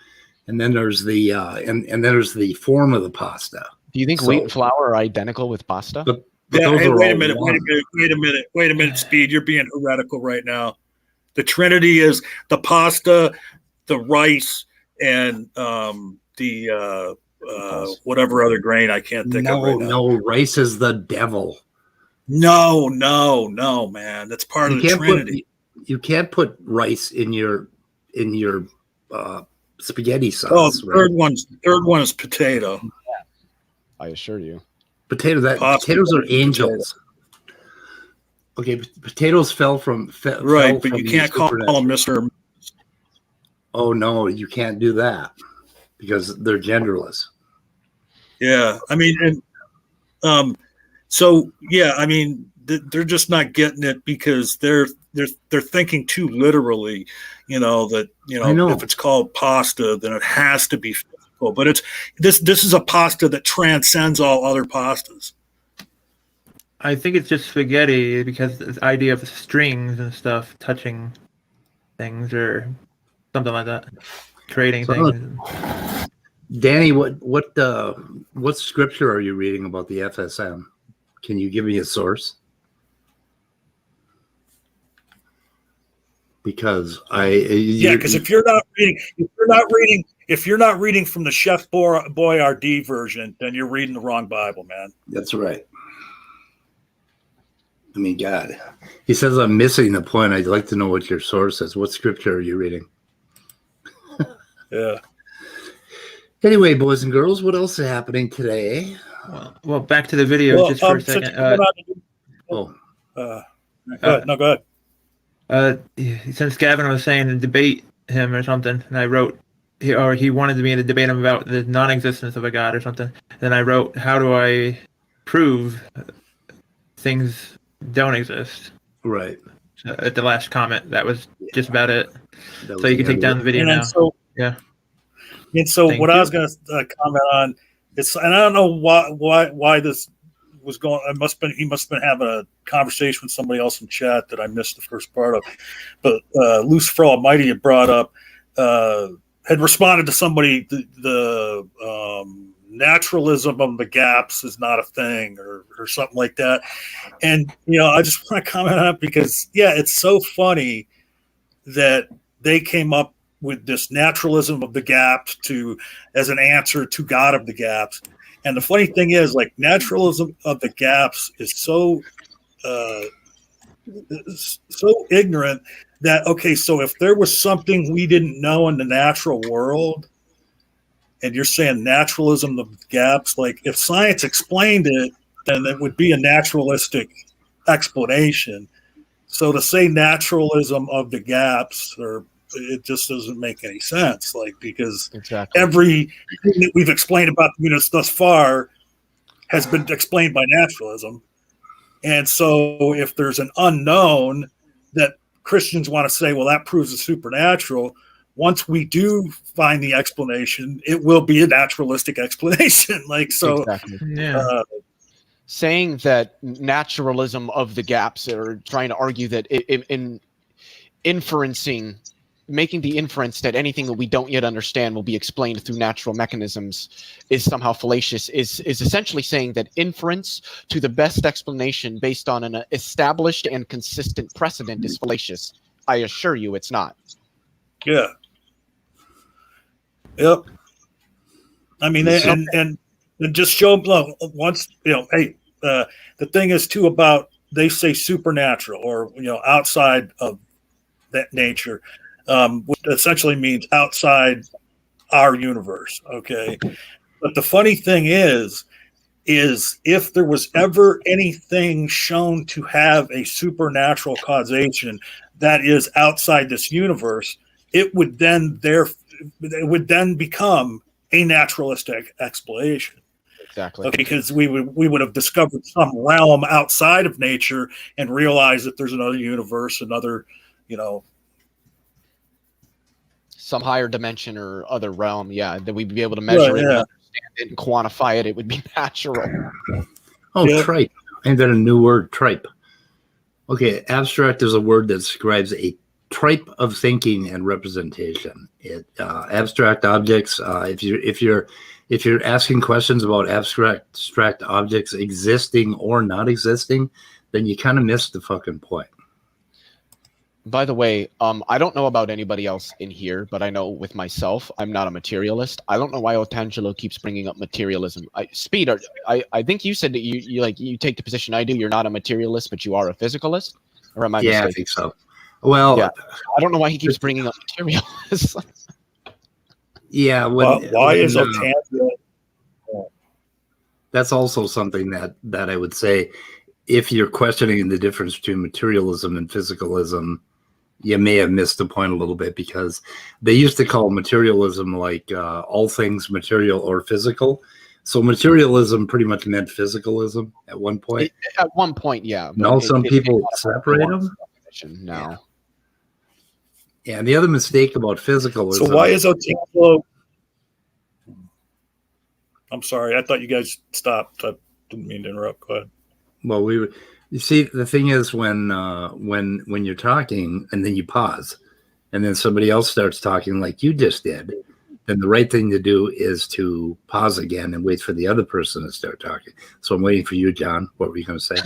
and then there's the and then there's the form of the pasta. Do you think So- wheat and flour are identical with pasta? But Yeah, those hey, are wait a all minute, one. wait a minute, Speed. You're being heretical right now. The Trinity is the pasta, the rice, and the whatever other grain I can't think of right now. No, rice is the devil. No, man. That's part of the Trinity. You can't put rice in your spaghetti sauce. Oh, the right? third one is potato. I assure you. Potatoes are angels. Okay, potatoes fell from Right, fell but from you the can't call supernatural. them Mr. Oh no, you can't do that because they're genderless. Yeah, I mean, and so yeah, I mean, they're just not getting it because they're thinking too literally. That I know. if it's called pasta, then it has to be physical. But it's this is a pasta that transcends all other pastas. I think it's just spaghetti because the idea of strings and stuff touching things or something like that, creating So- things. Danny, what scripture are you reading about the FSM? Can you give me a source? Because Because if you're not reading from the Chef Boyardee version, then you're reading the wrong Bible, man. That's right. I mean, God, he says I'm missing the point. I'd like to know what your source is. What scripture are you reading? Yeah. Anyway, boys and girls, what else is happening today? Well, back to the video just for a since second. we're not- Oh, go ahead. No, go ahead. Since Gavin was saying to debate him or something, and I wrote, he wanted me to debate him about the non-existence of a God or something. Then I wrote, how do I prove things don't exist? right. At the last comment, that was just about it. That was So you can the take end down of the it. video And then now. so Yeah. And so Thank what you. I was going to comment on is, and I don't know why this was going. He must have been having a conversation with somebody else in chat that I missed the first part of. But Lucifer Almighty had brought up, had responded to somebody the naturalism of the gaps is not a thing or something like that. And I just want to comment on it because it's so funny that they came up with this naturalism of the gaps as an answer to God of the gaps. And the funny thing is, like, naturalism of the gaps is so ignorant that, okay, so if there was something we didn't know in the natural world, and you're saying naturalism of the gaps, like if science explained it, then it would be a naturalistic explanation. So to say naturalism of the gaps, it just doesn't make any sense. Like, because Exactly. everything that we've explained about the universe thus far has been explained by naturalism. And so if there's an unknown that Christians want to say, well, that proves it's supernatural, once we do find the explanation, it will be a naturalistic explanation. Like, so, Exactly. Yeah. Saying that naturalism of the gaps, or trying to argue that in inferencing, making the inference that anything that we don't yet understand will be explained through natural mechanisms is somehow fallacious, is essentially saying that inference to the best explanation based on an established and consistent precedent is fallacious. I assure you it's not. yeah. Yep. I mean, and just show them once, hey, the thing is too about, they say supernatural or, outside of that nature, which essentially means outside our universe. Okay. But the funny thing is if there was ever anything shown to have a supernatural causation that is outside this universe, it would then become a naturalistic explanation. Exactly. Because we would have discovered some realm outside of nature and realized that there's another universe, another, Some higher dimension or other realm, that we'd be able to measure it and understand it and quantify it, it would be natural. Oh, Yeah. tripe. I got a new word, tripe. Okay, abstract is a word that describes a type of thinking and representation. Abstract objects. If you're asking questions about abstract objects existing or not existing, then you kind of missed the fucking point. By the way, I don't know about anybody else in here, but I know with myself, I'm not a materialist. I don't know why Otangelo keeps bringing up materialism. Speed, I think you said that you take the position I do. You're not a materialist, but you are a physicalist, or am I Yeah, mistaken? I think so. Well, Yeah. I don't know why he keeps bringing up materialism. yeah. Why is Otangelo? That's also something that I would say, if you're questioning the difference between materialism and physicalism, you may have missed the point a little bit, because they used to call materialism like all things material or physical. So materialism pretty much meant physicalism at one point. At one point, yeah. Now some people separate them. No. Yeah, and the other mistake about physicalism. So why is Otangelo? I'm sorry, I thought you guys stopped. I didn't mean to interrupt. Go ahead. Well, you see, the thing is when you're talking and then you pause, and then somebody else starts talking like you just did, then the right thing to do is to pause again and wait for the other person to start talking. So I'm waiting for you, John. What were you going to say?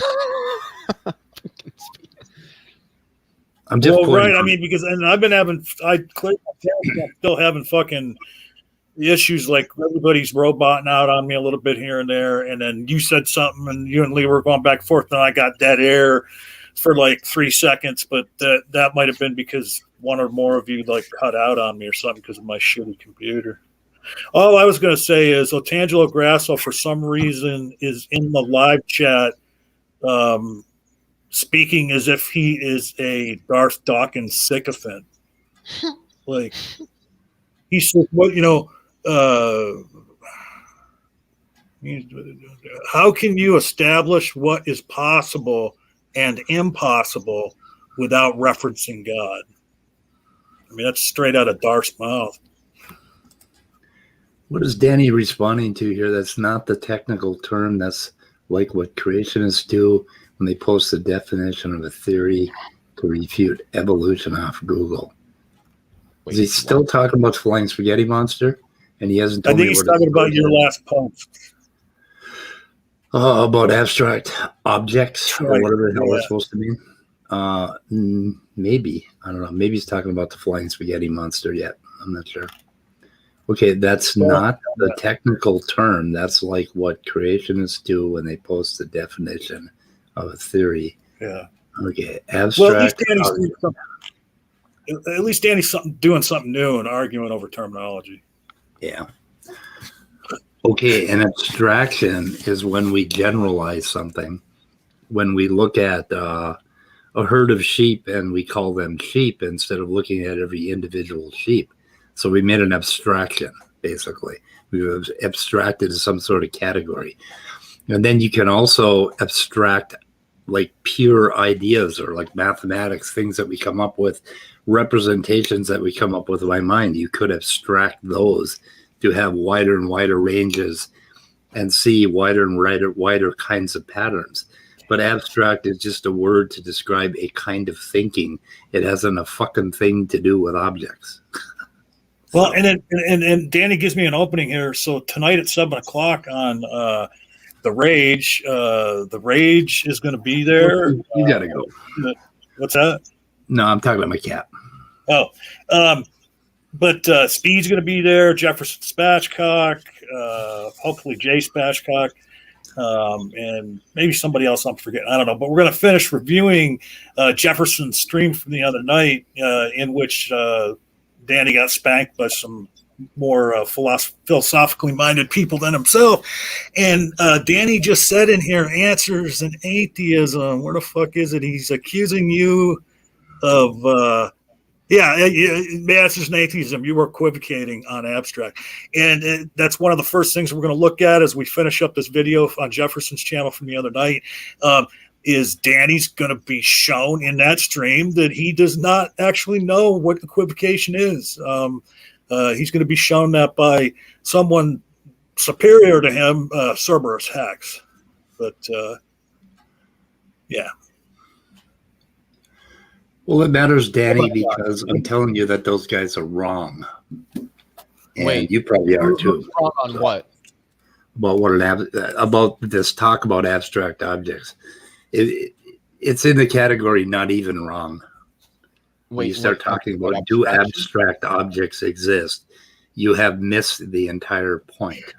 I'm just right. I mean, because and I've been having, I'm still having fucking issues, like everybody's roboting out on me a little bit here and there, and then you said something and you and Lee were going back and forth, and I got dead air for like 3 seconds, but that might have been because one or more of you like cut out on me or something because of my shitty computer. All I was going to say is Otangelo Grasso, for some reason, is in the live chat speaking as if he is a Darth Dawkins sycophant. Like, he said, well, how can you establish what is possible and impossible without referencing God? I mean, that's straight out of Darth's mouth. What is Danny responding to here? That's not the technical term. That's like what creationists do when they post the definition of a theory to refute evolution off Google. Is he still talking about flying spaghetti monster? And he hasn't told me. I think he's talking about your last post. About abstract objects, or Right. whatever the hell Yeah. it's supposed to mean. Maybe. I don't know. Maybe he's talking about the flying spaghetti monster yet. I'm not sure. Okay, that's not the technical term. That's like what creationists do when they post the definition of a theory. Yeah. Okay, Well, abstract. at least Danny's doing something new and arguing over terminology. Yeah. Okay, an abstraction is when we generalize something. When we look at a herd of sheep and we call them sheep instead of looking at every individual sheep. So we made an abstraction, basically. We've abstracted some sort of category. And then you can also abstract like pure ideas or like mathematics, things that we come up with, representations that we come up with by mind. You could abstract those to have wider and wider ranges and see wider and wider kinds of patterns. But abstract is just a word to describe a kind of thinking. It hasn't a fucking thing to do with objects. Well, and Danny gives me an opening here. So tonight at 7:00 on The Rage is going to be there. You gotta go. What's that? No, I'm talking about my cat. Oh, but Speed's going to be there. Jefferson Spatchcock, hopefully Jay Spatchcock, and maybe somebody else I'm forgetting. I don't know. But we're going to finish reviewing Jefferson's stream from the other night, in which Danny got spanked by some more philosophically minded people than himself. And Danny just said in here, answers and atheism. Where the fuck is it? He's accusing you of answers and atheism. You were equivocating on abstract. And that's one of the first things we're going to look at as we finish up this video on Jefferson's channel from the other night. Is Danny's going to be shown in that stream that he does not actually know what equivocation is. He's going to be shown that by someone superior to him, Cerberus Hex. But yeah. Well, it matters, Danny, because I'm telling you that those guys are wrong. And Wait, you probably are too. Wrong on what? About this talk about abstract objects. It's in the category not even wrong. When you start talking about do abstract objects exist, you have missed the entire point.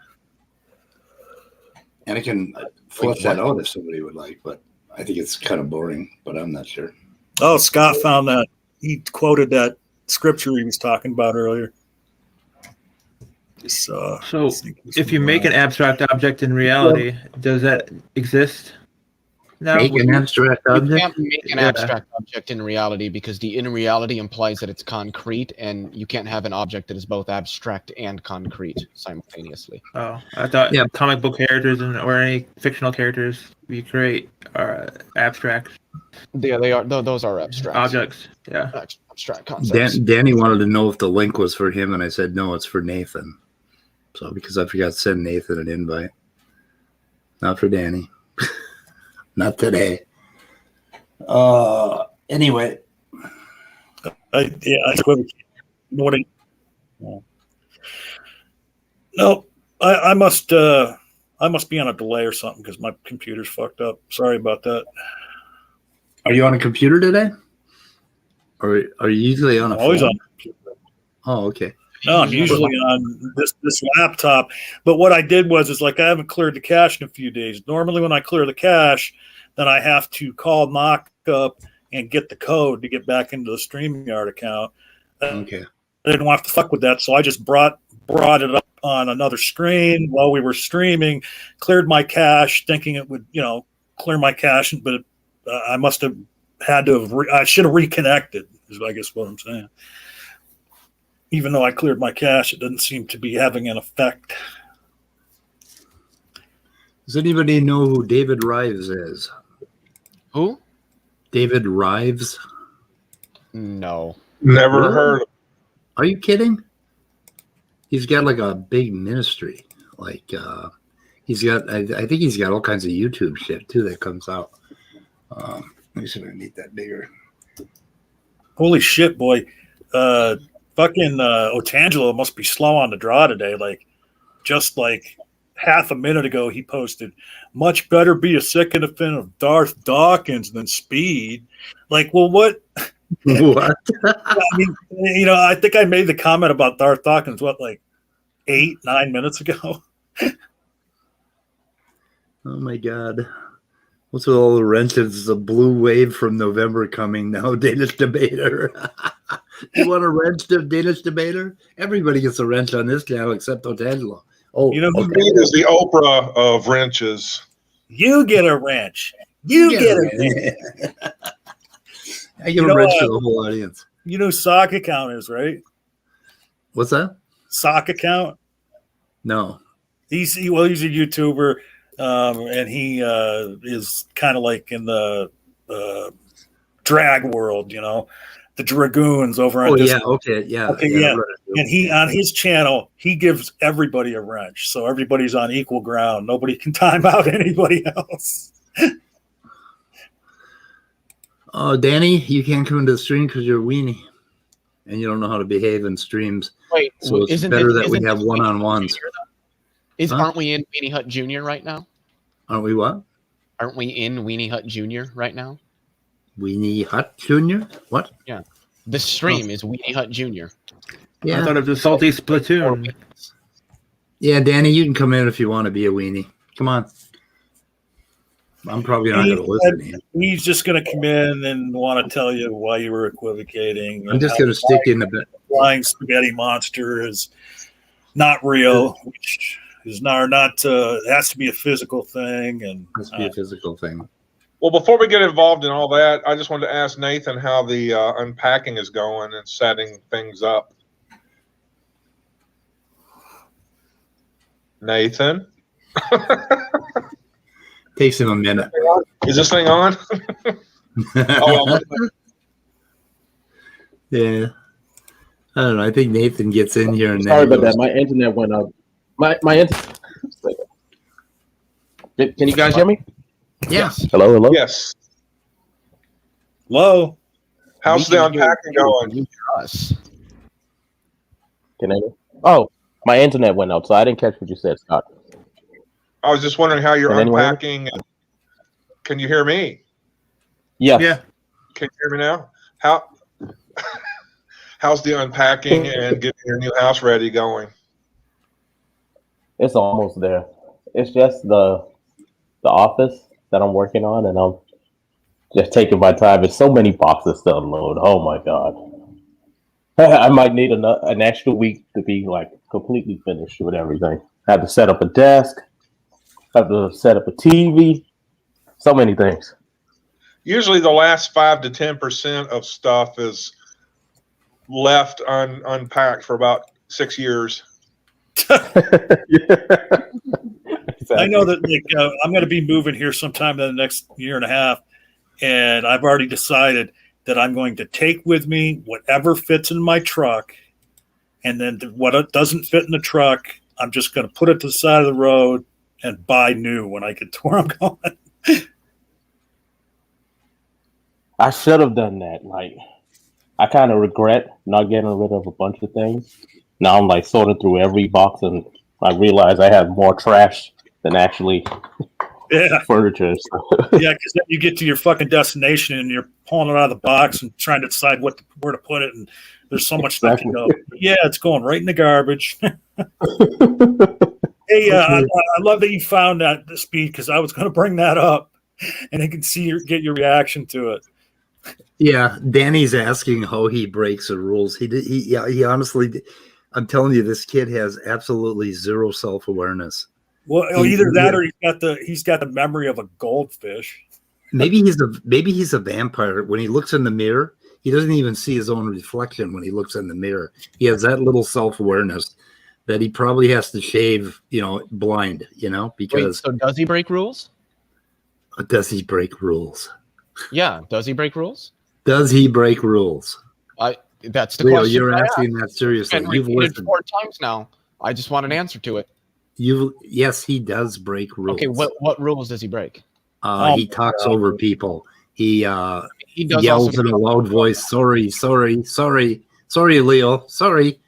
And I can flesh that out if somebody would like, but I think it's kind of boring, but I'm not sure. Oh, Scott found that. He quoted that scripture he was talking about earlier. So if you make an abstract object in reality, does that exist? No. Make an abstract object? You can't make an abstract object in reality because the in reality implies that it's concrete, and you can't have an object that is both abstract and concrete simultaneously. Oh, I thought comic book characters or any fictional characters you create are abstract. Yeah, they are. Those are abstract objects. Yeah, abstract concepts. Danny wanted to know if the link was for him, and I said no, it's for Nathan. So because I forgot to send Nathan an invite, not for Danny. Not today. Anyway. No, I must be on a delay or something because my computer's fucked up. Sorry about that. Are you on a computer today? Or are you usually on a phone? Always on a computer. Oh, okay. No, I'm usually on this laptop. But what I did was I haven't cleared the cache in a few days. Normally when I clear the cache, then I have to call Mockup and get the code to get back into the StreamYard account. Okay. I didn't want to fuck with that, so I just brought it up on another screen while we were streaming, cleared my cache, thinking it would, clear my cache, but I must have had to have I should have reconnected, is I guess what I'm saying. Even though I cleared my cache, it doesn't seem to be having an effect. Does anybody know who David Rives is? Who? David Rives? No. Never heard of. Are you kidding? He's got like a big ministry. He's got, I think he's got all kinds of YouTube shit too that comes out. Let me see if I can make that bigger. Holy shit, boy. Fucking Otangelo must be slow on the draw today. Just half a minute ago, he posted, much better be a second fan of Darth Dawkins than Speed. Well, what? What? I mean, I think I made the comment about Darth Dawkins, 8-9 minutes ago? Oh my God. What's with all the wrenches? It's a blue wave from November coming now, Danish Debater. You want a wrench to Danish Debater? Everybody gets a wrench on this channel except Otangelo. Oh, Speed is the Oprah of wrenches. You get a wrench. You get a wrench. I give a wrench to the whole audience. You know who Sock Account is, right? What's that? Sock Account? No. He's a YouTuber, and he is kind of in the drag world, the Dragoons over on Discord. Okay, yeah. And he on his channel, he gives everybody a wrench, so everybody's on equal ground. Nobody can time out anybody else. Oh, Danny, you can't come into the stream because you're a weenie, and you don't know how to behave in streams. Wait, so it's better that we have one-on-ones. Aren't we in Weenie Hut Jr. right now? Aren't we what? Aren't we in Weenie Hut Jr. right now? Weenie Hut Jr.? What? Yeah. The stream is Weenie Hut Jr. Yeah. I thought it was a Salty Splatoon. Yeah, Danny, you can come in if you want to be a weenie. Come on. I'm probably not going to listen. He's just going to come in and want to tell you why you were equivocating. I'm just going to stick in the bit. Flying spaghetti monster is not real, which is not it has to be a physical thing. And it has to be a physical thing. Well, before we get involved in all that, I just wanted to ask Nathan how the unpacking is going and setting things up. Nathan? Takes him a minute. Is this thing on? Yeah. I don't know. I think Nathan gets in here and sorry about that. My internet went out. My Can you guys hear me? Yeah. Hello, hello. Yes. Hello. How's the unpacking going? You hear us. Can I? Oh, my internet went out, so I didn't catch what you said, Scott. I was just wondering how you're Can anyone hear me? unpacking. Can you hear me? Yes. Yeah. Can you hear me now? How's the unpacking and getting your new house ready going? It's almost there. It's just the office that I'm working on, and I'm just taking my time. There's so many boxes to unload. Oh my god. I might need an extra week to be like completely finished with everything. I have to set up a desk. I have to set up a TV. So many things. Usually the last 5 to 10% of stuff is left unpacked for about 6 years. I know that I'm going to be moving here sometime in the next year and a half, and I've already decided that I'm going to take with me whatever fits in my truck, and then what doesn't fit in the truck, I'm just going to put it to the side of the road and buy new when I get to where I'm going. I should have done that. Like, I kind of regret not getting rid of a bunch of things. Now I'm like sorting through every box, and I realize I have more trash than actually furniture. Yeah, because then you get to your fucking destination and you're pulling it out of the box and trying to decide where to put it, and there's so much stuff to go. Yeah, it's going right in the garbage. Hey, I love that you found that Speed, because I was going to bring that up, and I can get your reaction to it. Yeah, Danny's asking how he breaks the rules. He honestly, I'm telling you, this kid has absolutely zero self-awareness. Well, either that or he's got the memory of a goldfish. Maybe he's a vampire. When he looks in the mirror, he doesn't even see his own reflection when he looks in the mirror. He has that little self-awareness that he probably has to shave, blind, because. Wait, so does he break rules? Does he break rules? Yeah, does he break rules? Does he break rules? That's the Leo, question. you're asking that seriously. And You've repeated listened 4 times now. I just want an answer to it. Yes, he does break rules. Okay, what rules does he break? He talks over people. He does yells in a loud voice. Sorry, Leo. Sorry.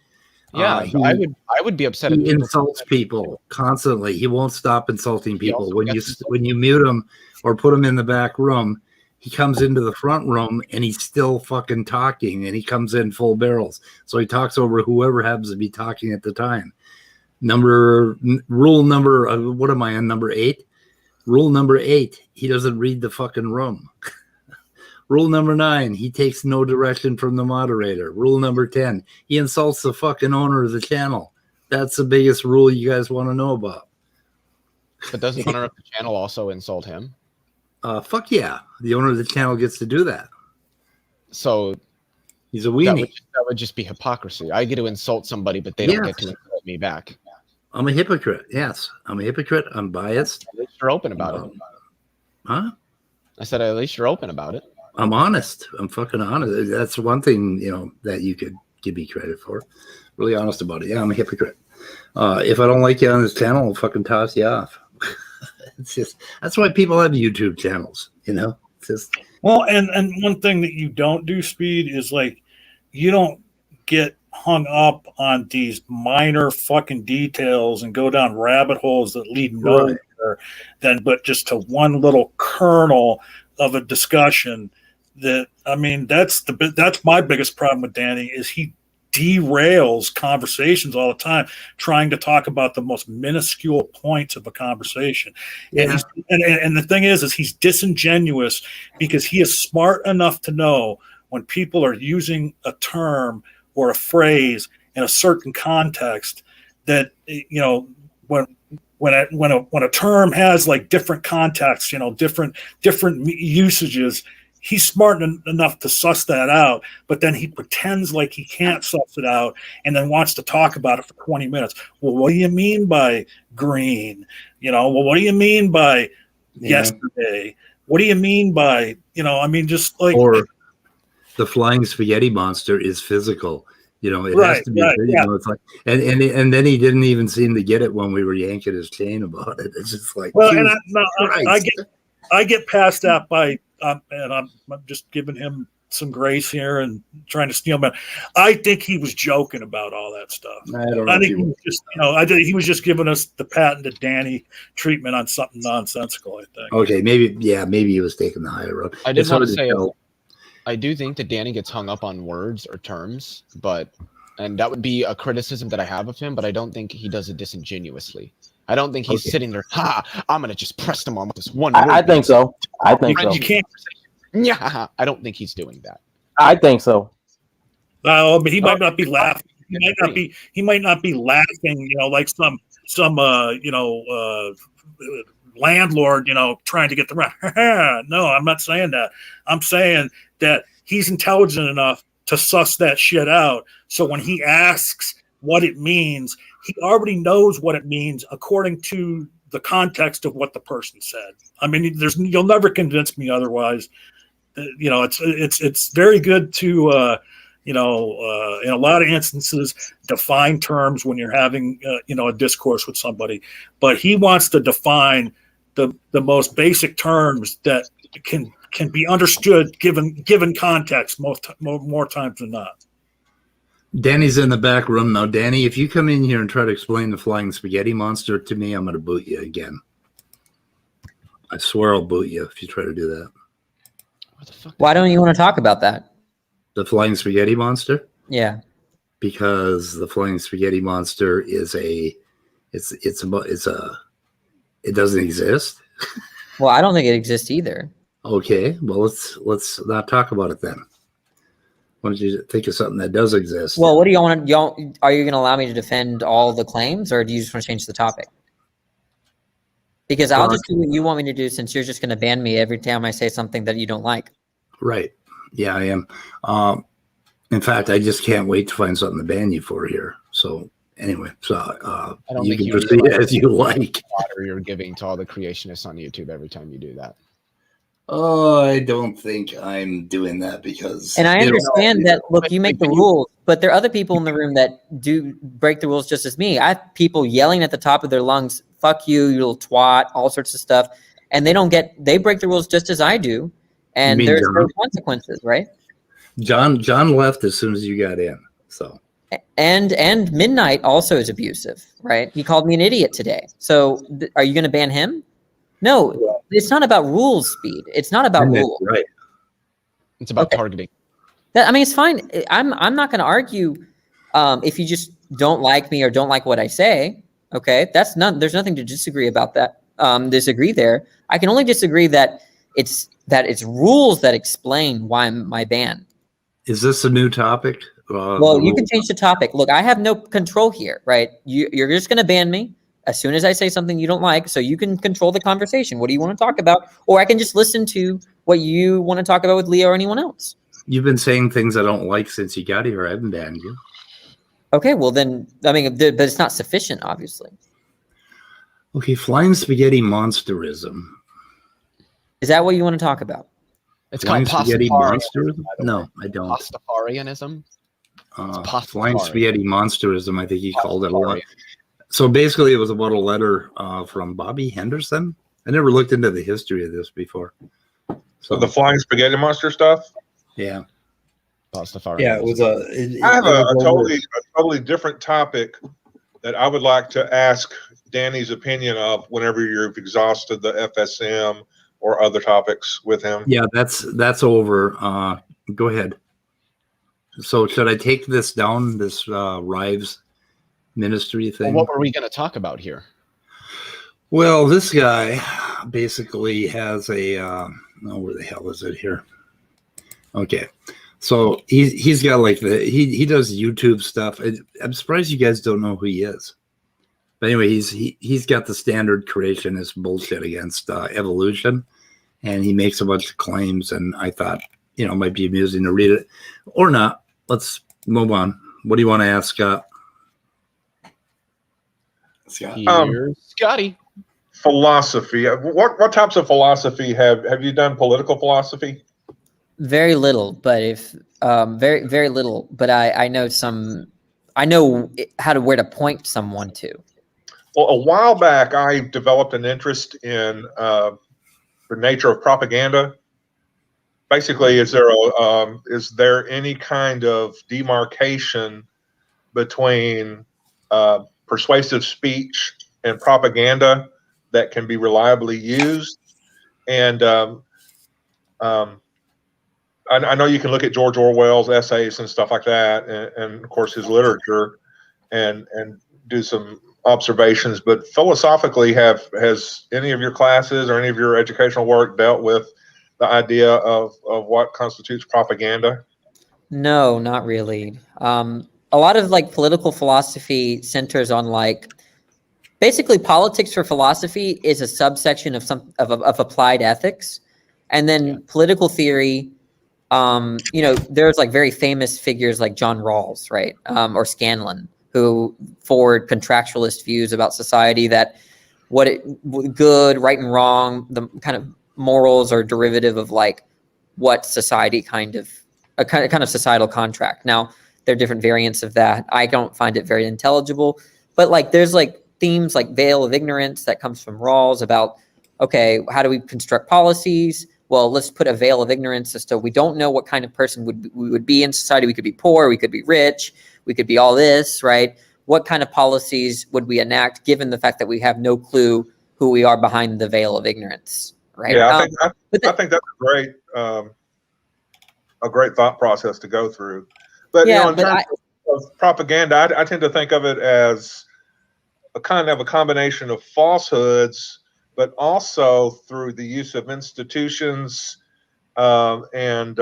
Yeah, I would be upset. He insults people constantly. He won't stop insulting people. When you mute him or put him in the back room, he comes into the front room and he's still fucking talking, and he comes in full barrels. So he talks over whoever happens to be talking at the time. Rule number, what am I on, number 8? Rule number 8, he doesn't read the fucking room. Rule number 9, he takes no direction from the moderator. Rule number 10, he insults the fucking owner of the channel. That's the biggest rule you guys want to know about. But doesn't the owner of the channel also insult him? Fuck yeah. The owner of the channel gets to do that. So he's a weenie. That would just be hypocrisy. I get to insult somebody, but they don't get to insult me back. I'm a hypocrite. Yes. I'm a hypocrite. I'm biased. At least you're open about it. Huh? I said, at least you're open about it. I'm honest. I'm fucking honest. That's one thing, that you could give me credit for. Really honest about it. Yeah, I'm a hypocrite. If I don't like you on this channel, I'll fucking toss you off. It's just, that's why people have YouTube channels, It's just. Well, and one thing that you don't do, Speed, is like, you don't get hung up on these minor fucking details and go down rabbit holes that lead nowhere but just to one little kernel of a discussion. That's my biggest problem with Danny, is he derails conversations all the time, trying to talk about the most minuscule points of a conversation. Yeah. And the thing is he's disingenuous, because he is smart enough to know when people are using a term or a phrase in a certain context, that when a term has like different contexts, different usages, he's smart enough to suss that out, but then he pretends like he can't suss it out and then wants to talk about it for 20 minutes. Well, what do you mean by green? Well, what do you mean by yesterday? What do you mean by, just like. Or the flying spaghetti monster is physical. You know, it has Right, to be. right, You yeah. know, it's like, and then he didn't even seem to get it when we were yanking his chain about it. It's just like, Well, and Jesus Christ. I get past that by, and I'm just giving him some grace here and trying to steal him. I think he was joking about all that stuff. I don't know I if think he he was just, I think he was just giving us the patented Danny treatment on something nonsensical. I think. Okay, maybe he was taking the higher road. I did It's want hard to say, tell. I do think that Danny gets hung up on words or terms, and that would be a criticism that I have of him, but I don't think he does it disingenuously. I don't think he's sitting there, I'm going to just press them on with this one word. I think so. I think so. You can't. Yeah, I don't think he's doing that. I think so. But he might not be laughing. He might not be laughing. Like some landlord. Trying to get the rent. No, I'm not saying that. I'm saying that he's intelligent enough to suss that shit out. So when he asks what it means, he already knows what it means according to the context of what the person said. I mean, you'll never convince me otherwise. It's very good to in a lot of instances define terms when you're having a discourse with somebody, but he wants to define the most basic terms that can be understood given context more times than not. Danny's in the back room now. Danny, if you come in here and try to explain the flying spaghetti monster to me, I'm going to boot you again. I swear I'll boot you if you try to do that. Why don't you want to talk about that? The flying spaghetti monster? Yeah. Because the flying spaghetti monster is it doesn't exist. Well, I don't think it exists either. Okay, well let's not talk about it then. Why don't you think of something that does exist? Well, what do you want? Are you going to allow me to defend all the claims, or do you just want to change the topic? Because I'll just do what you want me to do, since you're just going to ban me every time I say something that you don't like. Right. Yeah, I am. In fact, I just can't wait to find something to ban you for here. So anyway, I don't you think can proceed as you like. Water you're giving to all the creationists on YouTube every time you do that. Oh, I don't think I'm doing that because. And I understand that. Look, you make the rules, but there are other people in the room that do break the rules just as me. I have people yelling at the top of their lungs, "Fuck you, you little twat," all sorts of stuff, and they break the rules just as I do, and there's no consequences, right? John left as soon as you got in, so. And Midnight also is abusive, right? He called me an idiot today. So are you going to ban him? No, it's not about rules, Speed. It's not about rules. Right. It's about targeting. It's fine. I'm not going to argue if you just don't like me or don't like what I say. Okay, there's nothing to disagree about that. Disagree there. I can only disagree that it's rules that explain why my ban. Is this a new topic? Well, you can change the topic. Look, I have no control here, right? You're just going to ban me as soon as I say something you don't like, so you can control the conversation. What do you want to talk about? Or I can just listen to what you want to talk about with Leo or anyone else. You've been saying things I don't like since you got here. I haven't banned you. Okay, well then, but it's not sufficient, obviously. Okay, flying spaghetti monsterism. Is that what you want to talk about? It's flying called spaghetti Pastafarianism. monsterism? No, I don't. Pastafarianism. Flying spaghetti monsterism, I think he called it a lot. So basically, it was about a letter from Bobby Henderson. I never looked into the history of this before. So the flying spaghetti monster stuff? Yeah. Pastafarianism. Yeah, it was I have a totally different topic that I would like to ask Danny's opinion of whenever you've exhausted the FSM or other topics with him. Yeah, that's over. Go ahead. So should I take this down, this Rives ministry thing? Well, what were we going to talk about here? Well, this guy basically has a where the hell is it here? Okay. So he's got like he does YouTube stuff. I'm surprised you guys don't know who he is. But anyway, he's got the standard creationist bullshit against evolution, and he makes a bunch of claims. And I thought, it might be amusing to read it or not. Let's move on. What do you want to ask, Scott? Scotty. Philosophy. What types of philosophy have you done? Political philosophy? Very little, but if very little, but I know where to point someone to. Well, a while back, I developed an interest in the nature of propaganda. Basically, is there any kind of demarcation between persuasive speech and propaganda that can be reliably used? And I know you can look at George Orwell's essays and stuff like that, and of course his literature, and do some observations. But philosophically, has any of your classes or any of your educational work dealt with the idea of what constitutes propaganda? No, not really. A lot of like political philosophy centers on like basically politics for philosophy is a subsection of applied ethics, and then political theory. There's like very famous figures like John Rawls, right, or Scanlon, who forward contractualist views about society, that good, right, and wrong, the kind of morals are derivative of like what society kind of societal contract. Now there are different variants of that. I don't find it very intelligible, but like there's like themes like veil of ignorance that comes from Rawls about, okay, how do we construct policies? Well, let's put a veil of ignorance as to we don't know what kind of person we would be in society. We could be poor, we could be rich, we could be all this, right? What kind of policies would we enact given the fact that we have no clue who we are behind the veil of ignorance, right? Yeah, I think that's a great thought process to go through. But yeah, in terms of propaganda, I tend to think of it as a kind of a combination of falsehoods, but also through the use of institutions and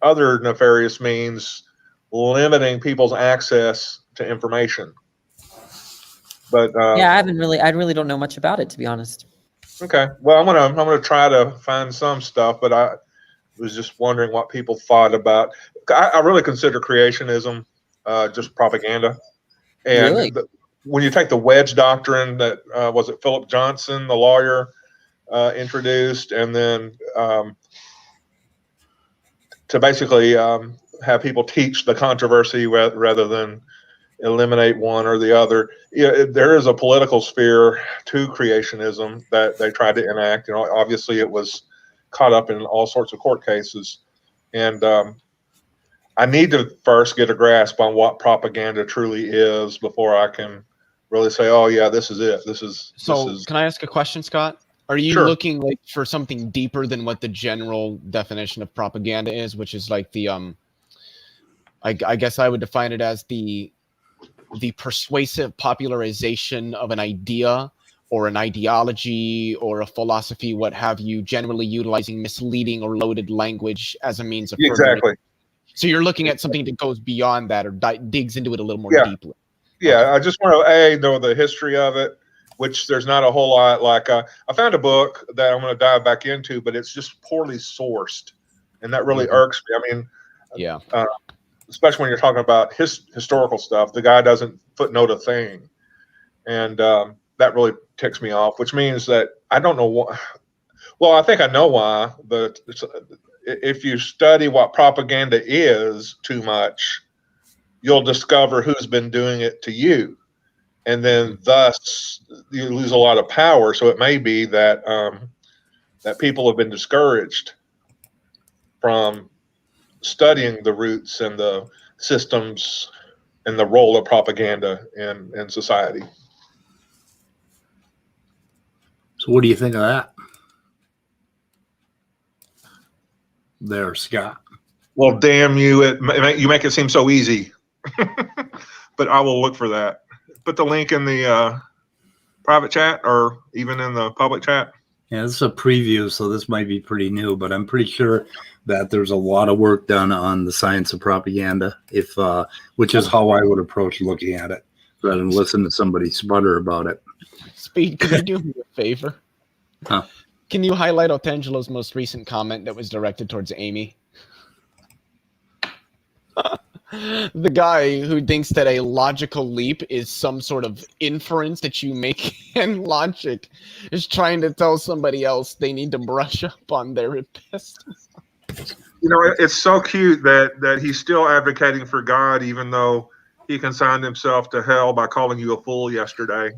other nefarious means, limiting people's access to information. But yeah, I really don't know much about it, to be honest. Okay, well, I'm gonna try to find some stuff, but I was just wondering what people thought about. I really consider creationism just propaganda, and Really? When you take the wedge doctrine that was it Philip Johnson, the lawyer, introduced, and then to basically have people teach the controversy rather than eliminate one or the other. There is a political sphere to creationism that they tried to enact. Obviously it was caught up in all sorts of court cases, and I need to first get a grasp on what propaganda truly is before I can really say, oh yeah, this is it. Can I ask a question, Scott? Are you Sure. looking like for something deeper than what the general definition of propaganda is, which is like the I guess I would define it as the persuasive popularization of an idea or an ideology or a philosophy, what have you, generally utilizing misleading or loaded language as a means of Exactly. So you're looking at something that goes beyond that or digs into it a little more Yeah. deeply. Yeah, I just want to know the history of it, which there's not a whole lot. Like I found a book that I'm going to dive back into, but it's just poorly sourced, and that really irks me. I mean, yeah, especially when you're talking about historical stuff, the guy doesn't footnote a thing, and that really ticks me off. Which means that I don't know why. Well, I think I know why, but if you study what propaganda is too much, you'll discover who's been doing it to you, and then thus you lose a lot of power. So it may be that that people have been discouraged from studying the roots and the systems and the role of propaganda in society. So what do you think of that? There, Scott. Well, damn you! You make it seem so easy. But I will look for that. Put the link in the private chat or even in the public chat. Yeah, this is a preview, so this might be pretty new, but I'm pretty sure that there's a lot of work done on the science of propaganda, which is how I would approach looking at it, rather than listen to somebody sputter about it. Speed, can you do me a favor? Huh? Can you highlight Otangelo's most recent comment that was directed towards Amy? The guy who thinks that a logical leap is some sort of inference that you make in logic is trying to tell somebody else they need to brush up on their epistles. You know, it's so cute that he's still advocating for God, even though he consigned himself to hell by calling you a fool yesterday.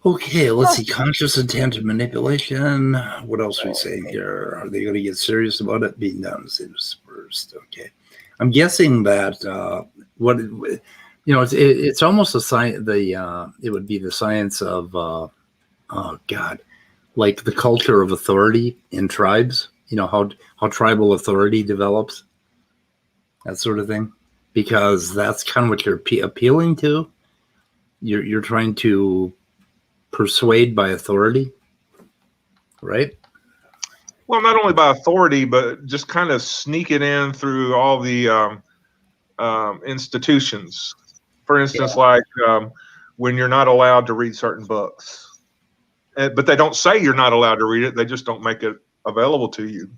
Okay, let's see. Conscious intent and manipulation. What else are we saying here? Are they going to get serious about it being done first? Okay, I'm guessing that it's almost a science. It would be the science of oh God, like the culture of authority in tribes. You know how tribal authority develops, that sort of thing, because that's kind of what you're appealing to. You're trying to persuade by authority, right? Well, not only by authority, but just kind of sneak it in through all the institutions. For instance, like when you're not allowed to read certain books, but they don't say you're not allowed to read it. They just don't make it available to you,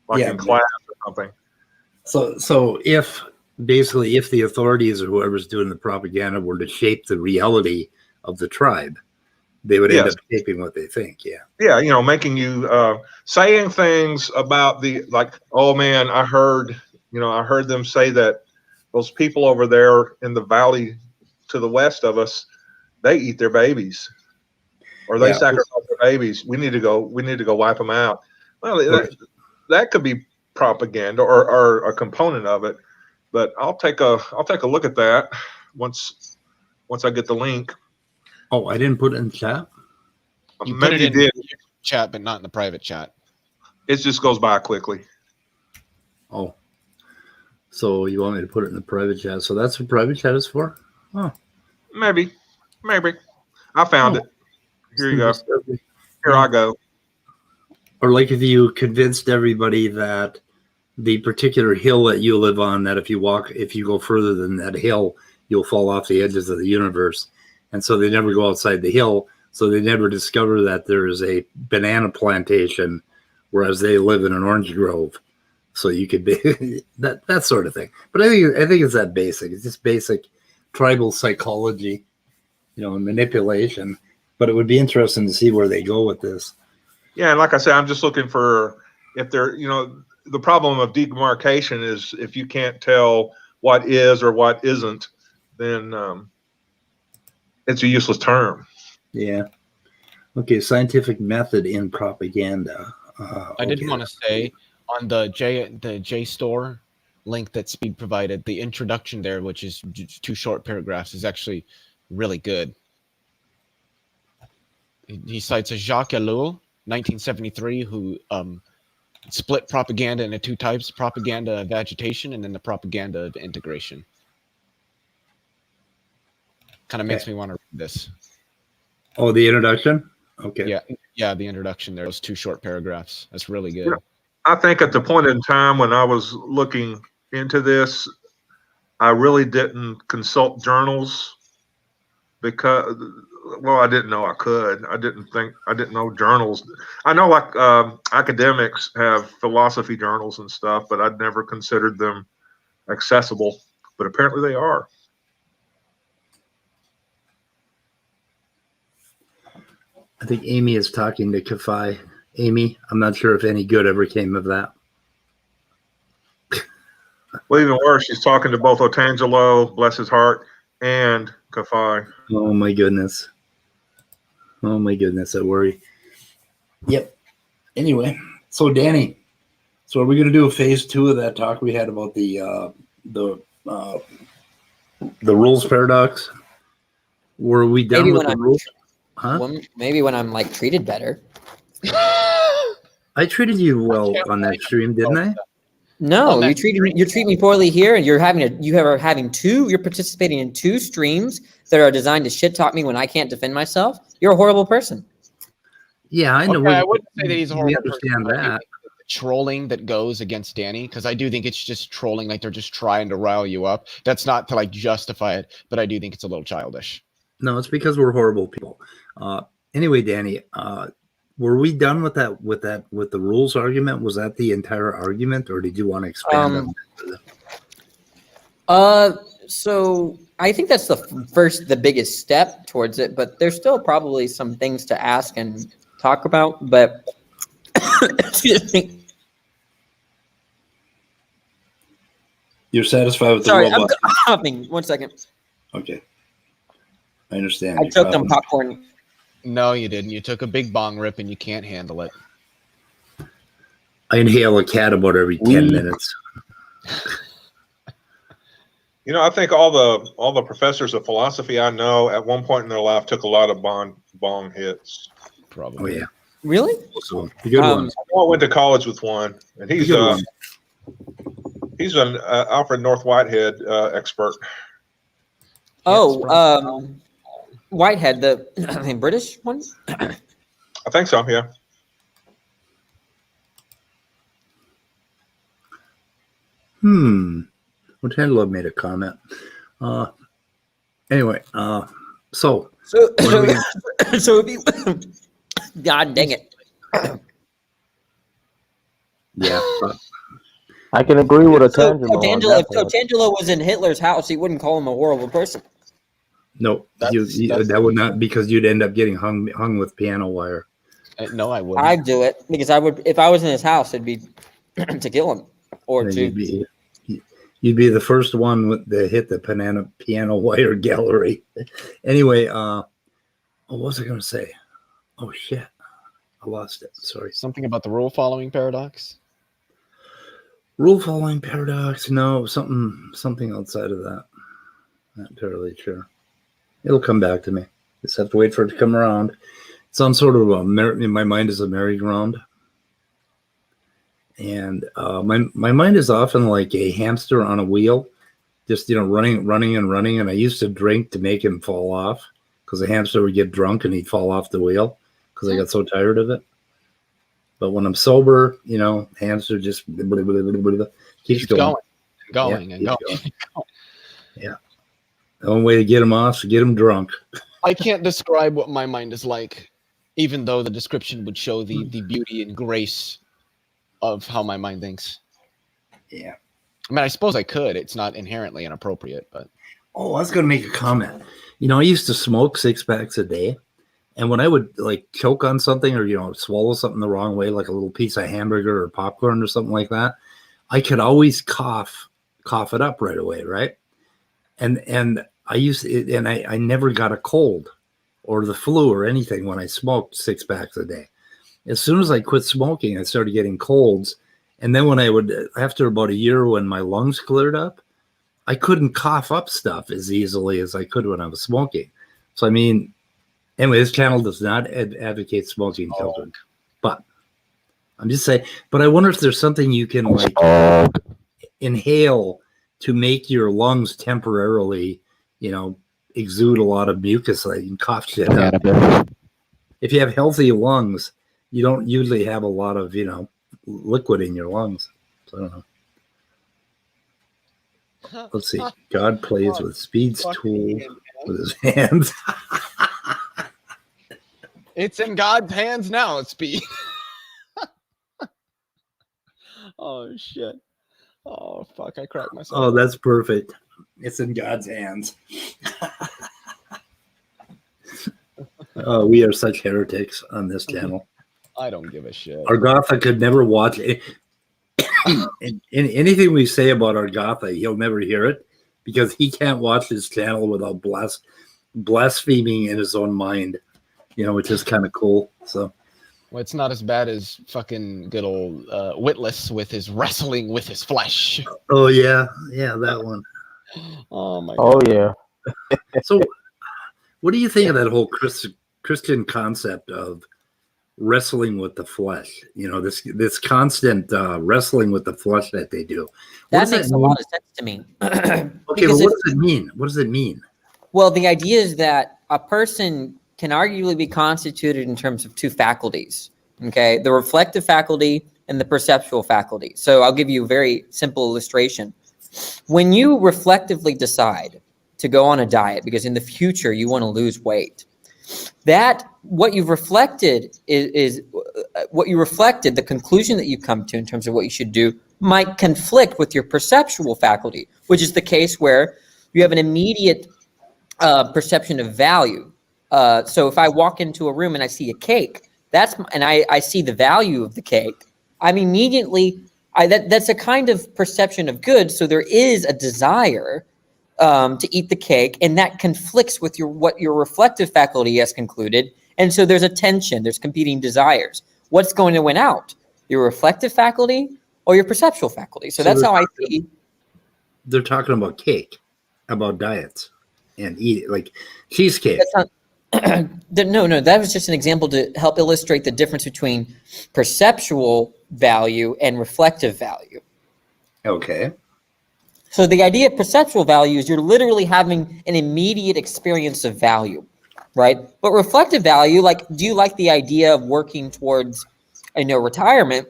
like in class or something. So if the authorities or whoever's doing the propaganda were to shape the reality of the tribe, they would end up shaping what they think. Yeah, you know, making you saying things about oh man, I heard them say that those people over there in the valley to the west of us, they eat their babies, or they sacrifice their babies. We need to go wipe them out. Well, that could be propaganda or a component of it, but I'll take a look at that once I get the link. Oh, I didn't put it in the chat. You put it in the chat, but not in the private chat. It just goes by quickly. Oh, so you want me to put it in the private chat? So that's what private chat is for? Oh, maybe. I found it. Here you go. Here I go. Or like if you convinced everybody that the particular hill that you live on, that if you go further than that hill, you'll fall off the edges of the universe. And so they never go outside the hill. So they never discover that there is a banana plantation, whereas they live in an orange grove. So you could be that sort of thing. But I think it's that basic. It's just basic tribal psychology, and manipulation. But it would be interesting to see where they go with this. Yeah, and like I said, I'm just looking for if they're, the problem of demarcation is if you can't tell what is or what isn't, then it's a useless term. Yeah. Okay. Scientific method in propaganda. I did want to say on the JSTOR link that Speed provided, the introduction there, which is 2 short paragraphs, is actually really good. He cites a Jacques Ellul, 1973, who split propaganda into 2 types: propaganda of agitation and then the propaganda of integration. Kind of makes me want to read this. Oh, the introduction? Okay. Yeah, the introduction there, those 2 short paragraphs. That's really good. Yeah. I think at the point in time when I was looking into this, I really didn't consult journals because, I didn't know I could. I didn't know journals. I know academics have philosophy journals and stuff, but I'd never considered them accessible, but apparently they are. I think Amy is talking to Kafai. Amy, I'm not sure if any good ever came of that. Well, even worse, she's talking to both Otangelo, bless his heart, and Kafai. Oh my goodness. I worry. Yep. Anyway, so Danny, are we going to do a phase 2 of that talk we had about the rules paradox? Were we done with the rules? Huh? Maybe when I'm treated better. I treated you well on that stream, didn't I? No, you treat me poorly here, and you're participating in 2 streams that are designed to shit talk me when I can't defend myself. You're a horrible person. Yeah, I know. Okay, I wouldn't say that he's a horrible person. We understand that. The trolling that goes against Danny, because I do think it's just trolling, like they're just trying to rile you up. That's not to justify it, but I do think it's a little childish. No, it's because we're horrible people. Anyway, Danny, were we done with the rules argument? Was that the entire argument, or did you want to expand on that? So I think that's the biggest step towards it, but there's still probably some things to ask and talk about. But excuse me. You're satisfied with the Sorry, I'm robot? coughing. 1 second. Okay. I understand. I You're choked on coughing. popcorn. No, you didn't. You took a big bong rip and you can't handle it. I inhale a cat about every 10 minutes. You know, I think all the professors of philosophy I know at one point in their life took a lot of bong hits. Oh, Probably. yeah. Really? So, good one. I went to college with one, and he's Good an Alfred North Whitehead expert. Oh, Whitehead, the British one? I think so. Yeah. Pretend made a comment. Anyway, so if you, God dang it. yeah. I can agree with Tangelo. If Tangelo was in Hitler's house, he wouldn't call him a horrible person. No, that would not, because you'd end up getting hung with piano wire. No, I wouldn't. I'd do it because I would. If I was in his house, it'd be to kill him or And to. You'd be the first one to hit the piano wire gallery. Anyway, what was I going to say? Oh shit, I lost it. Sorry. Something about the rule following paradox. Rule following paradox? No, something outside of that. Not entirely sure. It'll come back to me. Just have to wait for it to come around. It's on sort of in my mind is a merry-go-round. And my mind is often like a hamster on a wheel, just running. And I used to drink to make him fall off, because the hamster would get drunk and he'd fall off the wheel because I got so tired of it. But when I'm sober, hamster just keeps going. Going. Yeah. The only way to get him off is to get him drunk. I can't describe what my mind is like, even though the description would show the beauty and grace of how my mind thinks. Yeah. I mean, I suppose I could. It's not inherently inappropriate, but. Oh, I was going to make a comment. I used to smoke 6 packs a day. And when I would choke on something or, swallow something the wrong way, like a little piece of hamburger or popcorn or something like that, I could always cough it up right away. Right. And I used it, and I never got a cold or the flu or anything when I smoked 6 packs a day. As soon as I quit smoking, I started getting colds. And then when after about a year, when my lungs cleared up, I couldn't cough up stuff as easily as I could when I was smoking. So, anyway, this channel does not advocate smoking children, but I'm just saying, but I wonder if there's something you can inhale to make your lungs temporarily, exude a lot of mucus so you can cough shit up. If you have healthy lungs, you don't usually have a lot of, liquid in your lungs. So I don't know. Let's see. God plays with Speed's tool with his hands. It's in God's hands now, Speed. Oh, shit. Oh, fuck. I cracked myself. Oh, that's perfect. It's in God's hands. We are such heretics on this channel. I don't give a shit. Argatha could never watch it. Anything we say about Argatha, he'll never hear it because he can't watch his channel without blaspheming in his own mind, which is kind of cool. So, well, it's not as bad as fucking good old Witless with his wrestling with his flesh. Oh yeah, that one. Oh my God. Oh yeah. So, what do you think of that whole Christian concept of wrestling with the flesh? This constant wrestling with the flesh that they do. That makes a lot of sense to me. Okay, but what does it mean? What does it mean? Well, the idea is that a person can arguably be constituted in terms of 2 faculties. Okay, the reflective faculty and the perceptual faculty. So I'll give you a very simple illustration. When you reflectively decide to go on a diet because in the future you want to lose weight, that what you've reflected is what you reflected, the conclusion that you come to in terms of what you should do might conflict with your perceptual faculty, which is the case where you have an immediate perception of value. So if I walk into a room and I see a cake, I see the value of the cake, I'm immediately, that's a kind of perception of good. So there is a desire to eat the cake, and that conflicts with what your reflective faculty has concluded. And so there's a tension, there's competing desires. What's going to win out? Your reflective faculty or your perceptual faculty? So that's how I see. They're talking about cake, about diets and eat like cheesecake. No, that was just an example to help illustrate the difference between perceptual value and reflective value. Okay. So the idea of perceptual value is you're literally having an immediate experience of value, right? But reflective value, like, do you like the idea of working towards, retirement?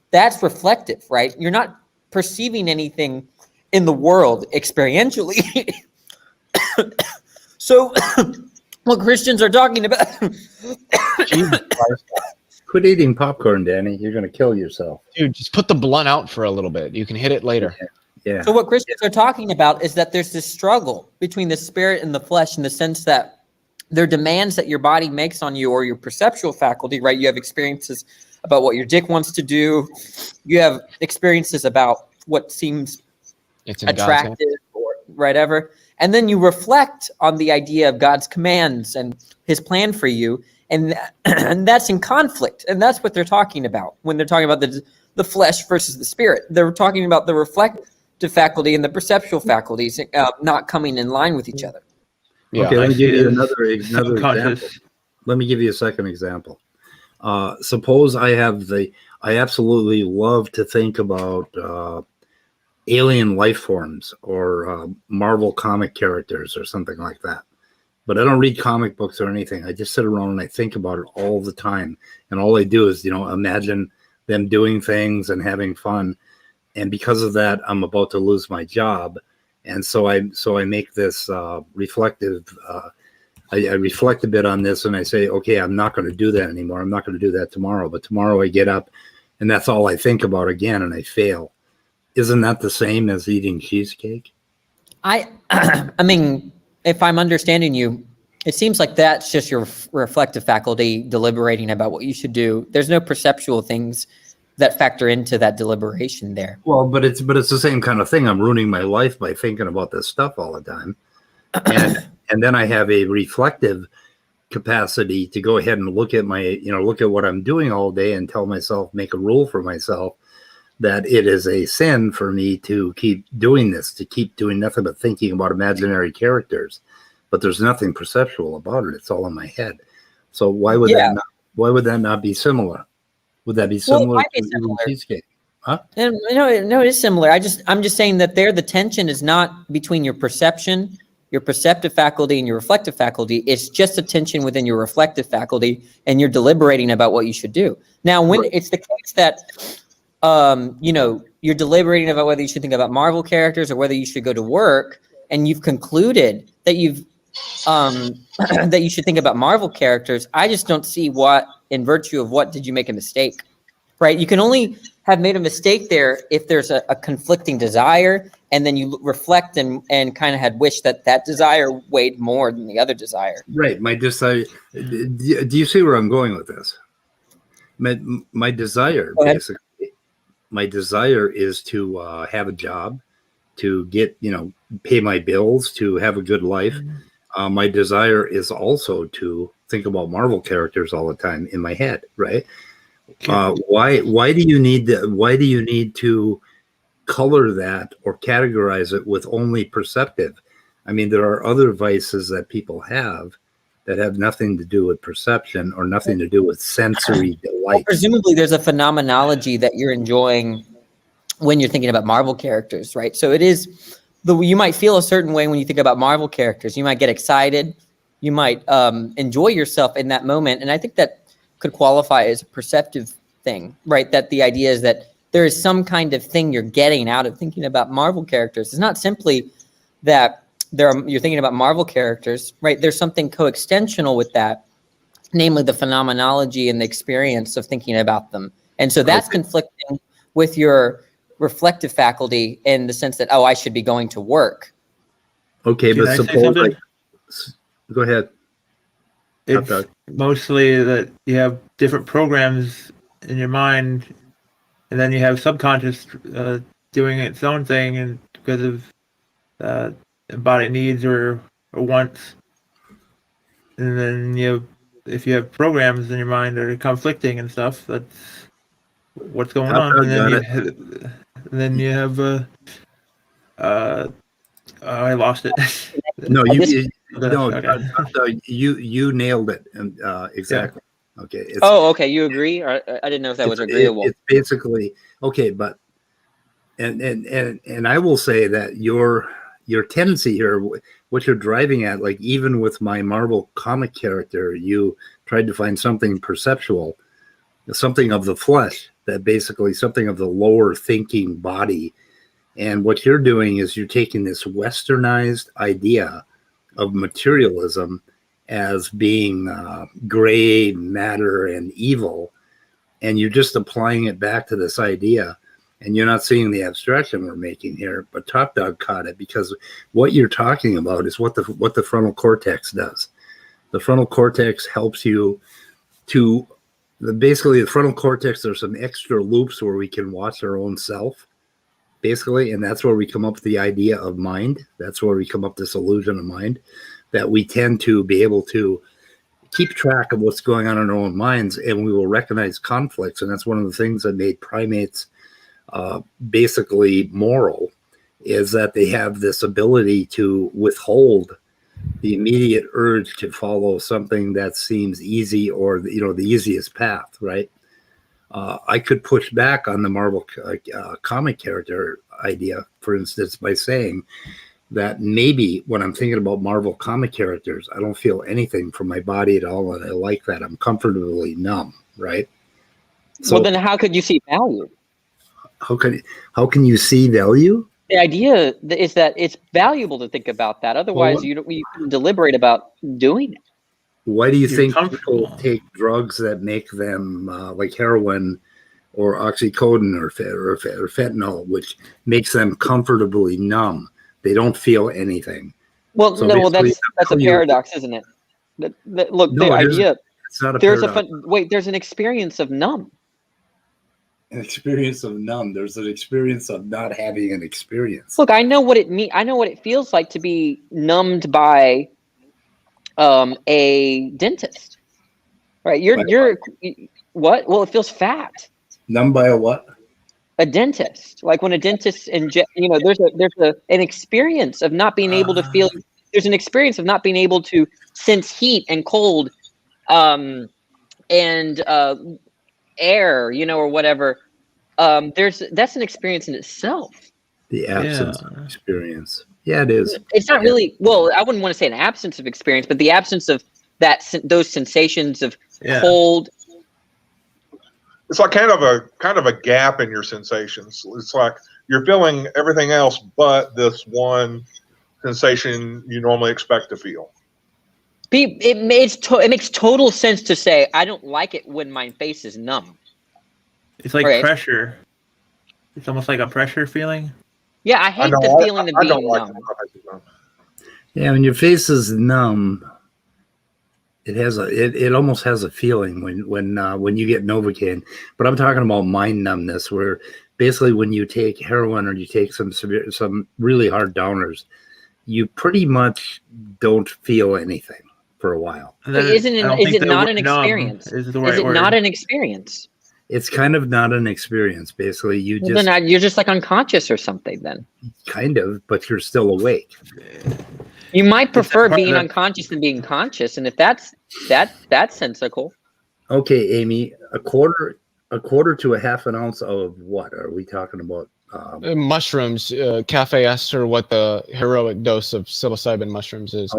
That's reflective, right? You're not perceiving anything in the world experientially. So what Christians are talking about. Jesus Christ. Quit eating popcorn, Danny. You're going to kill yourself. Dude, just put the blunt out for a little bit. You can hit it later. Yeah. So what Christians are talking about is that there's this struggle between the spirit and the flesh, in the sense that there are demands that your body makes on you, or your perceptual faculty, right? You have experiences about what your dick wants to do. You have experiences about what seems attractive or whatever. And then you reflect on the idea of God's commands and his plan for you. And that's in conflict. And that's what they're talking about when they're talking about the flesh versus the spirit. They're talking about the reflective faculty and the perceptual faculties not coming in line with each other. Yeah, okay, let me give you another example. Let me give you a second example. Suppose I absolutely love to think about alien life forms or Marvel comic characters or something like that. But I don't read comic books or anything. I just sit around and I think about it all the time. And all I do is, imagine them doing things and having fun. And because of that, I'm about to lose my job. And so I make this reflective, I reflect a bit on this and I say, okay, I'm not going to do that anymore. I'm not going to do that tomorrow. But tomorrow I get up and that's all I think about again and I fail. Isn't that the same as eating cheesecake? I mean, if I'm understanding you, it seems like that's just your reflective faculty deliberating about what you should do. There's no perceptual things that factor into that deliberation there. Well, but it's the same kind of thing. I'm ruining my life by thinking about this stuff all the time. And then I have a reflective capacity to go ahead and look at look at what I'm doing all day and tell myself, make a rule for myself that it is a sin for me to keep doing this, to keep doing nothing but thinking about imaginary characters. But there's nothing perceptual about it. It's all in my head. So why would that not be similar? Would that be similar to cheesecake? Huh? No, it is similar. I'm just saying that the tension is not between your perception, your perceptive faculty, and your reflective faculty. It's just a tension within your reflective faculty, and you're deliberating about what you should do. Now, when it's the case that you're deliberating about whether you should think about Marvel characters or whether you should go to work, and you've concluded that that you should think about Marvel characters, I just don't see in virtue of what did you make a mistake, right? You can only have made a mistake there if there's a conflicting desire, and then you reflect and kind of had wished that desire weighed more than the other desire. Right. My desire. Do you see where I'm going with this? My desire, basically. My desire is to have a job, to get, pay my bills, to have a good life. My desire is also to think about Marvel characters all the time in my head, right? Why do you need to color that or categorize it with only perceptive? I mean, there are other vices that people have that have nothing to do with perception or nothing to do with sensory delight. Well, presumably there's a phenomenology that you're enjoying when you're thinking about Marvel characters, right? So it is you might feel a certain way when you think about Marvel characters. You might get excited. You might enjoy yourself in that moment. And I think that could qualify as a perceptive thing, right? That the idea is that there is some kind of thing you're getting out of thinking about Marvel characters. It's not simply that you're thinking about Marvel characters, right? There's something coextensional with that, namely the phenomenology and the experience of thinking about them. And so that's conflicting with your reflective faculty in the sense that, I should be going to work. Okay, Can but I say suppose something? go ahead. It's Doug. mostly that you have different programs in your mind, and then you have subconscious doing its own thing, and because of body needs or wants, and then if you have programs in your mind that are conflicting and stuff, that's what's going Top on, Dog and then you have I lost it. No, Okay. you nailed it, and exactly. Okay. Oh, okay. You agree? Or I didn't know if that was agreeable. It's basically okay, but and I will say that your tendency here, what you're driving at, like even with my Marvel comic character, you tried to find something perceptual, something of the flesh, that basically something of the lower thinking body. And what you're doing is you're taking this westernized idea of materialism as being gray matter and evil, and you're just applying it back to this idea, and you're not seeing the abstraction we're making here. But Top Dog caught it, because what you're talking about is what the frontal cortex does. The frontal cortex helps you to basically, the frontal cortex, there's some extra loops where we can watch our own self, basically, and that's where we come up with the idea of mind. That's where we come up with this illusion of mind, that we tend to be able to keep track of what's going on in our own minds, and we will recognize conflicts. And that's one of the things that made primates basically moral, is that they have this ability to withhold the immediate urge to follow something that seems easy, or the easiest path, right? I could push back on the Marvel comic character idea, for instance, by saying that maybe when I'm thinking about Marvel comic characters, I don't feel anything from my body at all, and I like that. I'm comfortably numb, right? So well, then how could you see value? how can you see value? The idea is that it's valuable to think about that. Otherwise, you couldn't deliberate about doing it. Why do you think people take drugs that make them like heroin or oxycodone or fentanyl, which makes them comfortably numb? They don't feel anything. Well, So no, well, basically, that's a paradox, isn't it? Look, No, the it isn't. idea. It's not a There's paradox. there's an experience of numb. An experience of numb. There's an experience of not having an experience. Look, I know what it means. I know what it feels like to be numbed by a dentist. Right? You're what? Well, it feels fat. Numb by a what? A dentist. Like when a dentist there's an experience of not being able to feel. There's an experience of not being able to sense heat and cold, and air, or whatever. That's an experience in itself. The absence of experience. Yeah, it is. It's not really, well, I wouldn't want to say an absence of experience, but the absence of those sensations of cold. It's like kind of a gap in your sensations. It's like you're feeling everything else but this one sensation you normally expect to feel. It makes total sense to say I don't like it when my face is numb. It's like Okay. pressure. It's almost like a pressure feeling. Yeah, I hate the feeling of being numb. Yeah, when your face is numb, it almost has a feeling when you get Novocaine. But I'm talking about mind numbness, where basically when you take heroin or you take some really hard downers, you pretty much don't feel anything for a while. Is it not an experience? Is it not an experience? It's kind of not an experience. Basically, You're just like unconscious or something then. Kind of, but you're still awake. You might prefer being unconscious than being conscious, and if that's sensical. Okay, Amy, a quarter to a half an ounce of what are we talking about? Mushrooms. Cafe asked her what the heroic dose of psilocybin mushrooms is.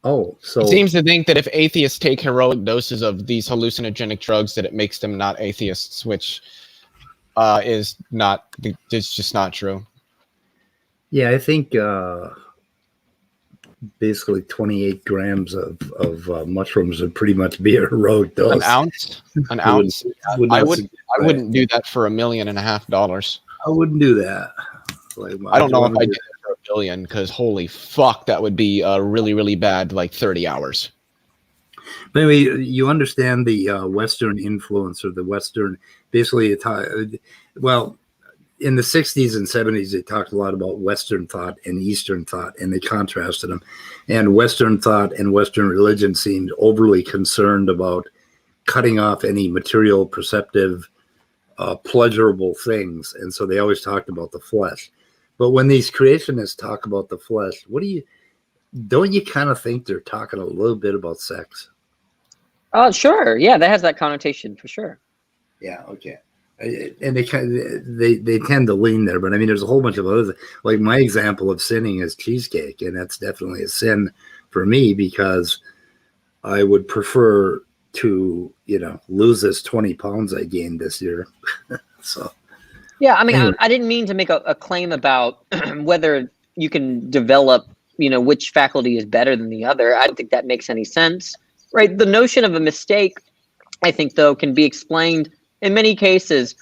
So it seems to think that if atheists take heroic doses of these hallucinogenic drugs, that it makes them not atheists, which is not. It's just not true. Yeah, I think basically 28 grams of mushrooms would pretty much be a heroic dose. An ounce. I wouldn't do that for $1.5 million. I wouldn't do that. I don't know if I did it for billion, because holy fuck, that would be a really, really bad, like 30 hours. But anyway, you understand the Western influence or the Western, basically, well, in the 60s and 70s, they talked a lot about Western thought and Eastern thought, and they contrasted them. And Western thought and Western religion seemed overly concerned about cutting off any material, perceptive, pleasurable things. And so they always talked about the flesh. But when these creationists talk about the flesh, don't you kind of think they're talking a little bit about sex? Oh, sure. Yeah, that has that connotation for sure. Yeah, okay. And they tend to lean there, but I mean, there's a whole bunch of other, like my example of sinning is cheesecake, and that's definitely a sin for me because I would prefer to, lose this 20 pounds I gained this year. So, yeah, I mean, anyway. I didn't mean to make a claim about whether you can develop, which faculty is better than the other. I don't think that makes any sense, right? The notion of a mistake, I think, though, can be explained in many cases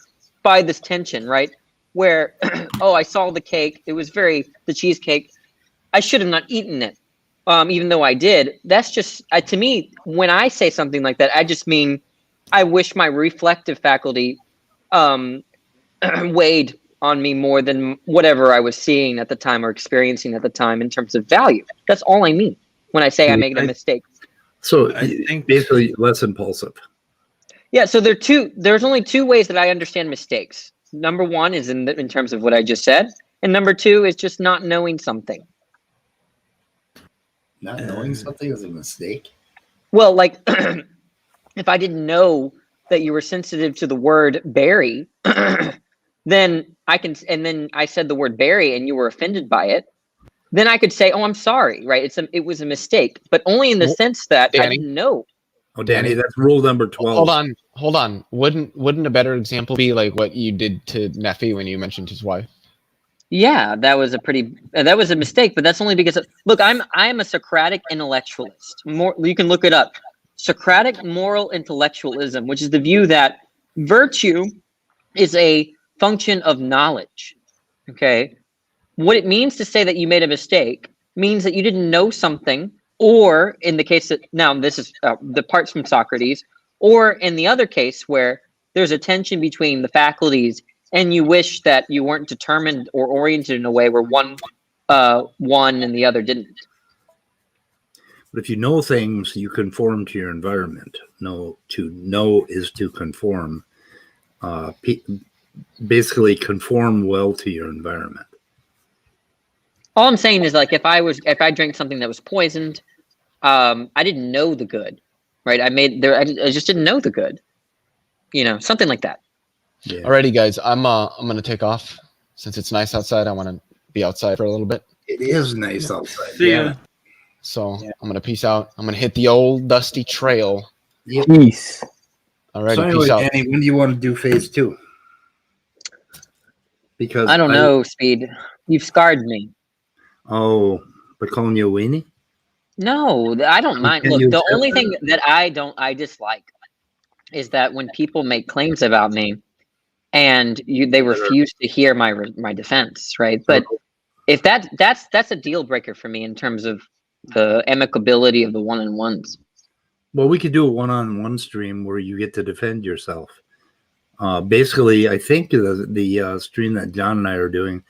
by this tension, right? Where, I saw the cake. It was the cheesecake. I should have not eaten it, even though I did. That's just, to me, when I say something like that, I just mean I wish my reflective faculty weighed on me more than whatever I was seeing at the time or experiencing at the time in terms of value. That's all I mean when I say I made a mistake. So I think basically less impulsive. Yeah, so there's only two ways that I understand mistakes. Number one is in terms of what I just said, and number two is just not knowing something. Not knowing something is a mistake? Well, like if I didn't know that you were sensitive to the word berry, then I said the word berry and you were offended by it, then I could say, "Oh, I'm sorry," right? It was a mistake, but only in the sense that I didn't know. Oh, Danny, that's rule number 12. Hold on. Wouldn't a better example be like what you did to Neffy when you mentioned his wife? Yeah, that was a mistake, but that's only because look, I'm a Socratic intellectualist. You can look it up. Socratic moral intellectualism, which is the view that virtue is a function of knowledge. Okay? What it means to say that you made a mistake means that you didn't know something, or in the case that now this is the parts from Socrates, or in the other case where there's a tension between the faculties and you wish that you weren't determined or oriented in a way where one and the other didn't. But if you know things, you conform to your environment. To know is to conform. Basically, conform well to your environment. All I'm saying is, like, if I drank something that was poisoned, I didn't know the good, right? I just didn't know the good, something like that. Yeah. Alrighty, guys, I'm gonna take off since it's nice outside. I want to be outside for a little bit. It is nice outside. See ya. So I'm gonna peace out. I'm gonna hit the old dusty trail. Yep. Peace. Alrighty, So anyway, peace out. Danny, when do you want to do phase 2? Because I don't know, Speed. You've scarred me. Oh, by calling you a weenie? No, I don't mind. Can Look, you the accept only that? thing that I dislike is that when people make claims about me and they refuse to hear my defense, right? But if that's a deal breaker for me in terms of the amicability of the one-on-ones. Well, we could do a one-on-one stream where you get to defend yourself. Basically, I think the stream that John and I are doing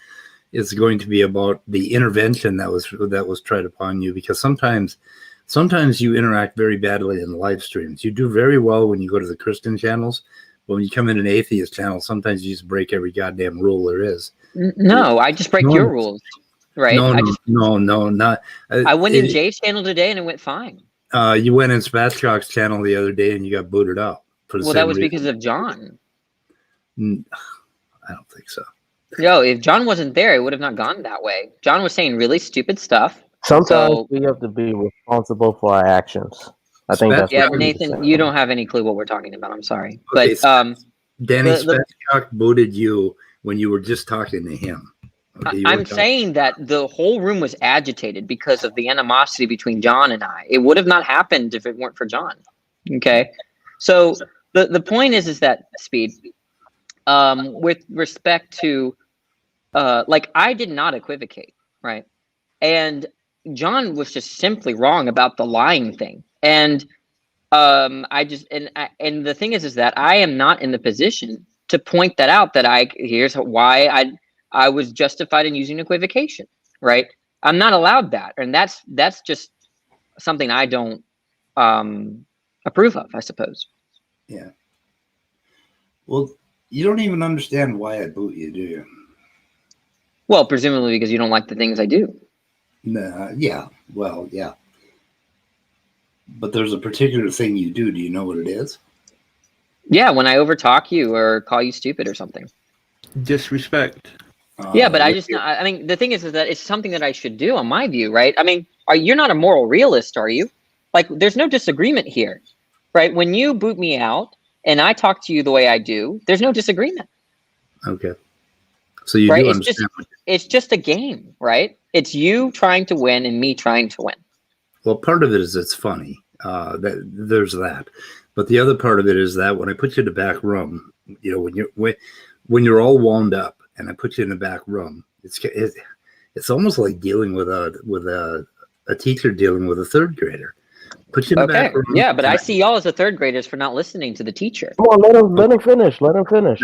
is going to be about the intervention that was tried upon you, because sometimes you interact very badly in live streams. You do very well when you go to the Christian channels, but when you come in an atheist channel, sometimes you just break every goddamn rule there is. No, I just break your rules, right? No, not. I went in Jay's channel today and it went fine. You went in Spatchcock's channel the other day and you got booted out. Well, that was because of John. I don't think so. Yo, if John wasn't there, it would have not gone that way. John was saying really stupid stuff. Sometimes we have to be responsible for our actions. I think that's yeah, what Nathan, you don't have any clue what we're talking about. I'm sorry, Okay, but Danny Spatchcock booted you when you were just talking to him. Okay, I'm saying that the whole room was agitated because of the animosity between John and I. It would have not happened if it weren't for John. Okay, so the point is that Speed, with respect to, like, I did not equivocate. right? And John was just simply wrong about the lying thing. And and the thing is that I am not in the position to point that out, that here's why I was justified in using equivocation, right? I'm not allowed that. And that's just something I don't approve of, I suppose. Yeah. Well, you don't even understand why I boot you, do you? Well, presumably because you don't like the things I do. Nah, yeah. Well, yeah. But there's a particular thing you do. Do you know what it is? Yeah, when I overtalk you or call you stupid or something. Disrespect. Yeah, but I mean, the thing is that it's something that I should do, on my view, right? I mean, you're not a moral realist, are you? Like, there's no disagreement here, right? When you boot me out and I talk to you the way I do, there's no disagreement. Okay. So you right? do understand. It's just a game, right? It's you trying to win and me trying to win. Well, part of it is it's funny. There's that, but the other part of it is that when I put you in the back room, you know, when you're all wound up and I put you in the back room, it's almost like dealing with a teacher dealing with a third grader. Put you in the back room. Yeah, but I see y'all as the third graders for not listening to the teacher. Come on, let him finish. Let him finish.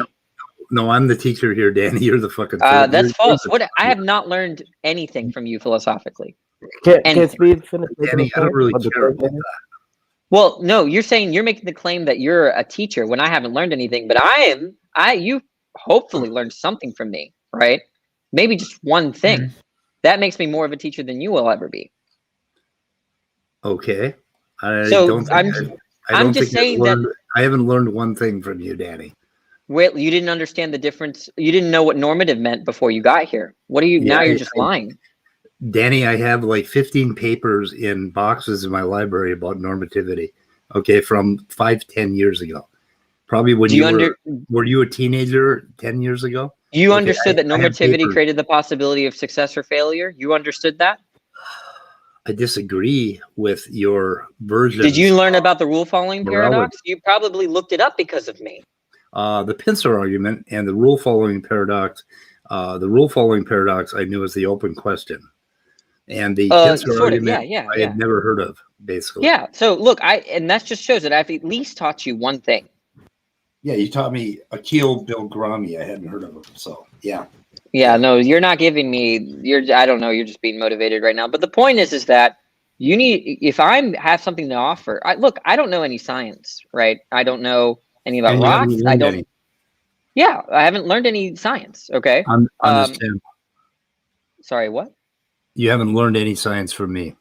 No, I'm the teacher here, Danny. You're the fucking. That's false. I have not learned anything from you philosophically. Can't Speed finish? Danny, I don't really care about that. Well, no, you're saying you're making the claim that you're a teacher when I haven't learned anything, but you hopefully learned something from me, right? Maybe just one thing. Mm-hmm. That makes me more of a teacher than you will ever be. Okay. I haven't learned one thing from you, Danny. Well, you didn't understand the difference. You didn't know what normative meant before you got here. What are you now? You're just lying. Danny, I have like 15 papers in boxes in my library about normativity. Okay, from 5-10 years ago. Probably when were you a teenager 10 years ago? You understood that normativity created the possibility of success or failure? You understood that? I disagree with your version. Did you learn about the rule following paradox? You probably looked it up because of me. The pincer argument and the rule following paradox. The rule following paradox I knew was the open question. And the pincer argument I had never heard of, basically. Yeah. So look, and that just shows that I've at least taught you one thing. Yeah, you taught me Akil Bilgrami. I hadn't heard of him. So yeah. Yeah, no, you're not giving me. I don't know. You're just being motivated right now. But the point is that you need. If I have something to offer, I don't know any science, right? I don't know any about rocks. I don't. Any. Yeah, I haven't learned any science. Okay. Understand. Sorry, what? You haven't learned any science from me.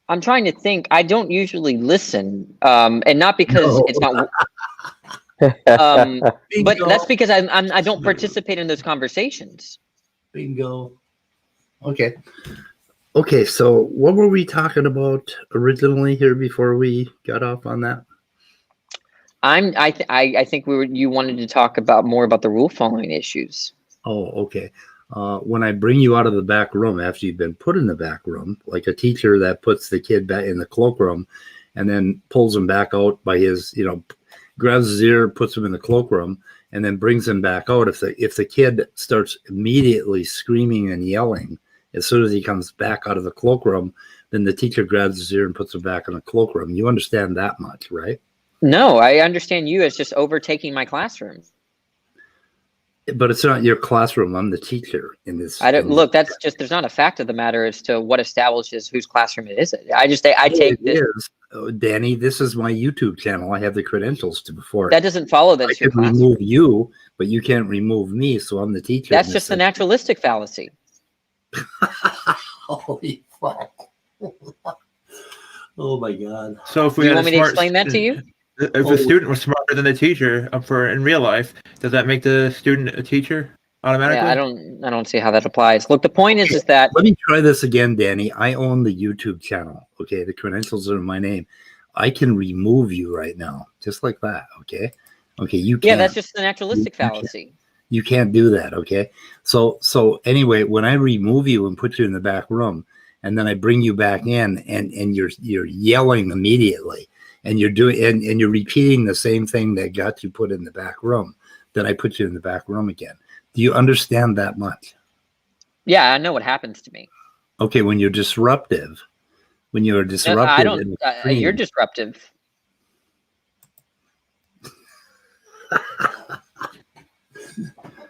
I'm trying to think. I don't usually listen, and not because it's not. But that's because I don't participate in those conversations. Bingo. Okay. So what were we talking about originally here before we got off on that? I think you wanted to talk more about the rule following issues. Oh, okay. When I bring you out of the back room after you've been put in the back room, like a teacher that puts the kid back in the cloakroom and then pulls him back out by his, grabs his ear, puts him in the cloakroom, and then brings him back out. If the kid starts immediately screaming and yelling as soon as he comes back out of the cloakroom, then the teacher grabs his ear and puts him back in the cloakroom. You understand that much, right? No, I understand you as just overtaking my classroom. But it's not your classroom. I'm the teacher in this. Look, that's just, there's not a fact of the matter as to what establishes whose classroom it is. I take this. Danny, this is my YouTube channel. I have the credentials before. That doesn't follow that. I can remove you, but you can't remove me. So I'm the teacher. That's just the naturalistic fallacy. Holy fuck. Oh my God. So if you want me to explain that to you? If a student was smarter than the teacher in real life, does that make the student a teacher automatically? Yeah, I don't see how that applies. Look, the point is that. Let me try this again, Danny. I own the YouTube channel. Okay, the credentials are in my name. I can remove you right now, just like that. Okay, you can't. Yeah, that's just the naturalistic fallacy. You can't do that. Okay, so anyway, when I remove you and put you in the back room, and then I bring you back in, and you're yelling immediately. And you're doing and you're repeating the same thing that got you put in the back room. Then I put you in the back room again. Do you understand that much? Yeah, I know what happens to me. Okay, when you're disruptive, when you're disruptive, I in don't. the stream, You're disruptive.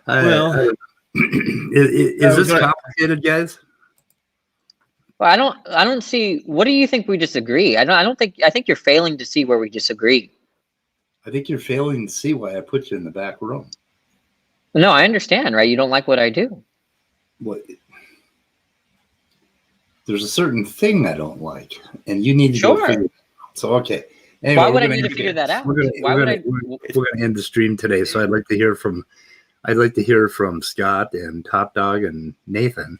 Well, is this complicated, guys? Well, I don't see. What do you think we disagree? I don't think. I think you're failing to see where we disagree. I think you're failing to see why I put you in the back room. No, I understand, right? You don't like what I do. What? There's a certain thing I don't like, and you need to go Sure. figure it out. So, okay. Anyway, Why would I we're need to gonna figure that out? We're gonna, Why would I? we're gonna end the stream today. So I'd like to hear from Scott and Top Dog and Nathan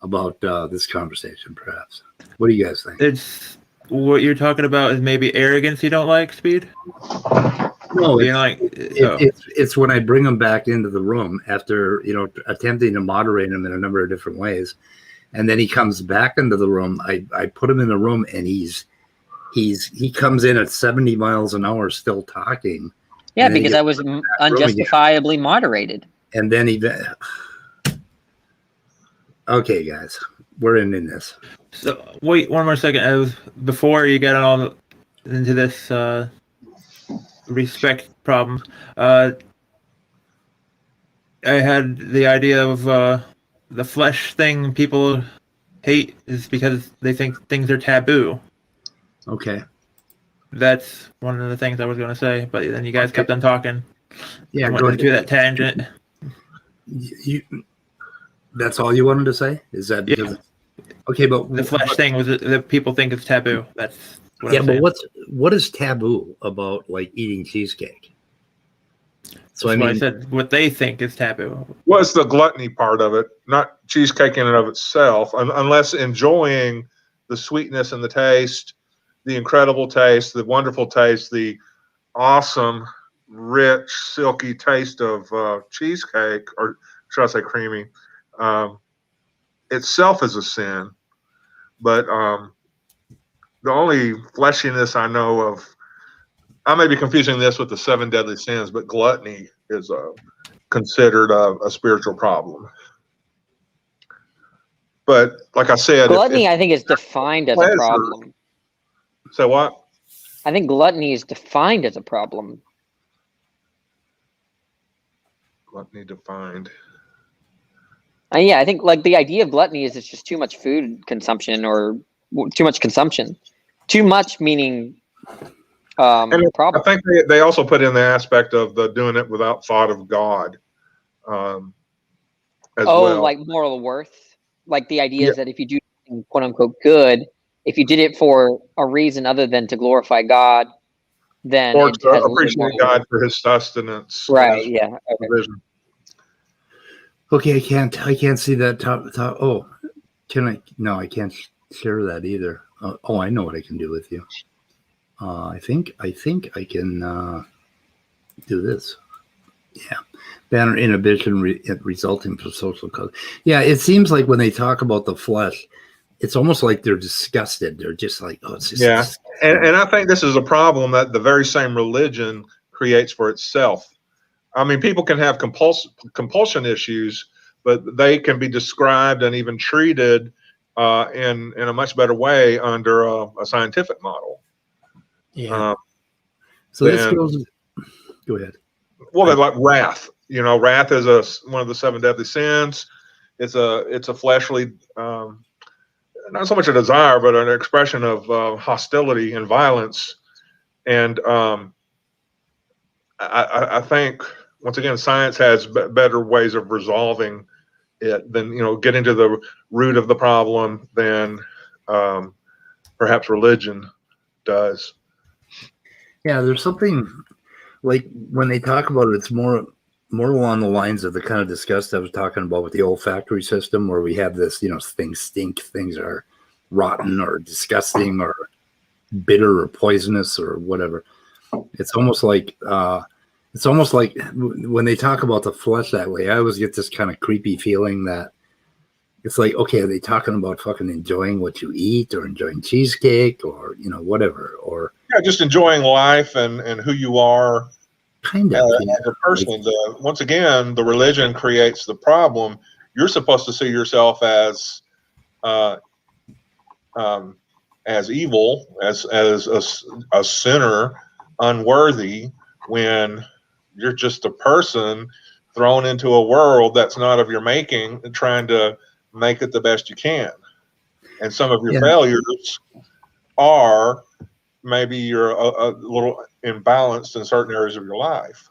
about this conversation, perhaps. What do you guys think? It's what you're talking about is maybe arrogance you don't like, Speed? No, You know, like, it's when I bring them back into the room after, attempting to moderate him in a number of different ways. And then he comes back into the room. I put him in the room and he comes in at 70 miles an hour still talking. Yeah, And then he because gets I was put in that room unjustifiably moderated. And then okay, guys, we're ending this. So wait one more second. Before you get all into this respect problem, I had the idea of the flesh thing people hate is because they think things are taboo. Okay. That's one of the things I was going to say, but then you guys kept on talking. Yeah, I go went into ahead. that tangent. That's all you wanted to say? Is that because? Okay, but The flesh thing was that people think it's taboo. That's what yeah, I'm but saying. what is taboo about like eating cheesecake? So That's I what I mean, said what they think is taboo. Well, it's the gluttony part of it, not cheesecake in and of itself, unless enjoying the sweetness and the taste, the incredible taste, the wonderful taste, the awesome, rich, silky taste of cheesecake, or should I say creamy, itself is a sin. But the only fleshiness I know of, I may be confusing this with the 7 deadly sins, but gluttony is considered a spiritual problem. But like I said, Gluttony, I think, is defined as a pleasure- problem. Say what? I think gluttony is defined as a problem. Gluttony defined. Yeah, I think like the idea of gluttony is it's just too much food consumption or too much consumption. Too much meaning And problem. I think they also put in the aspect of the doing it without thought of God. As well. Like moral worth. Like the idea is that if you do something quote unquote good, if you did it for a reason other than to glorify God, then or it to has a little appreciate moral God worth. for his sustenance. Right, his yeah. Okay. provision. okay, I can't see that top. Oh, can I? No, I can't share that either. I know what I can do with you. I think I can do this. Yeah, banner inhibition resulting from social code. Yeah, it seems like when they talk about the flesh, it's almost like they're disgusted. They're just like, oh, it's just Yeah, and I think this is a problem that the very same religion creates for itself. I mean, people can have compulsion issues, but they can be described and even treated in a much better way under a scientific model. Yeah. So this then- goes. Go ahead. Well, they're like wrath. You know, wrath is one of the 7 deadly sins. It's a fleshly, not so much a desire, but an expression of hostility and violence. And I think once again, science has better ways of resolving it than getting to the root of the problem than perhaps religion does. Yeah, there's something like when they talk about it, it's more along the lines of the kind of disgust I was talking about with the olfactory system, where we have this, things stink, things are rotten or disgusting or bitter or poisonous or whatever. It's almost like when they talk about the flesh that way, I always get this kind of creepy feeling that it's like, okay, are they talking about fucking enjoying what you eat or enjoying cheesecake or whatever, or just enjoying life and who you are kind of as a person. Once again, the religion creates the problem, you're supposed to see yourself as evil, as a sinner, unworthy, when you're just a person thrown into a world that's not of your making and trying to make it the best you can. And some of your failures are maybe you're a little imbalanced in certain areas of your life.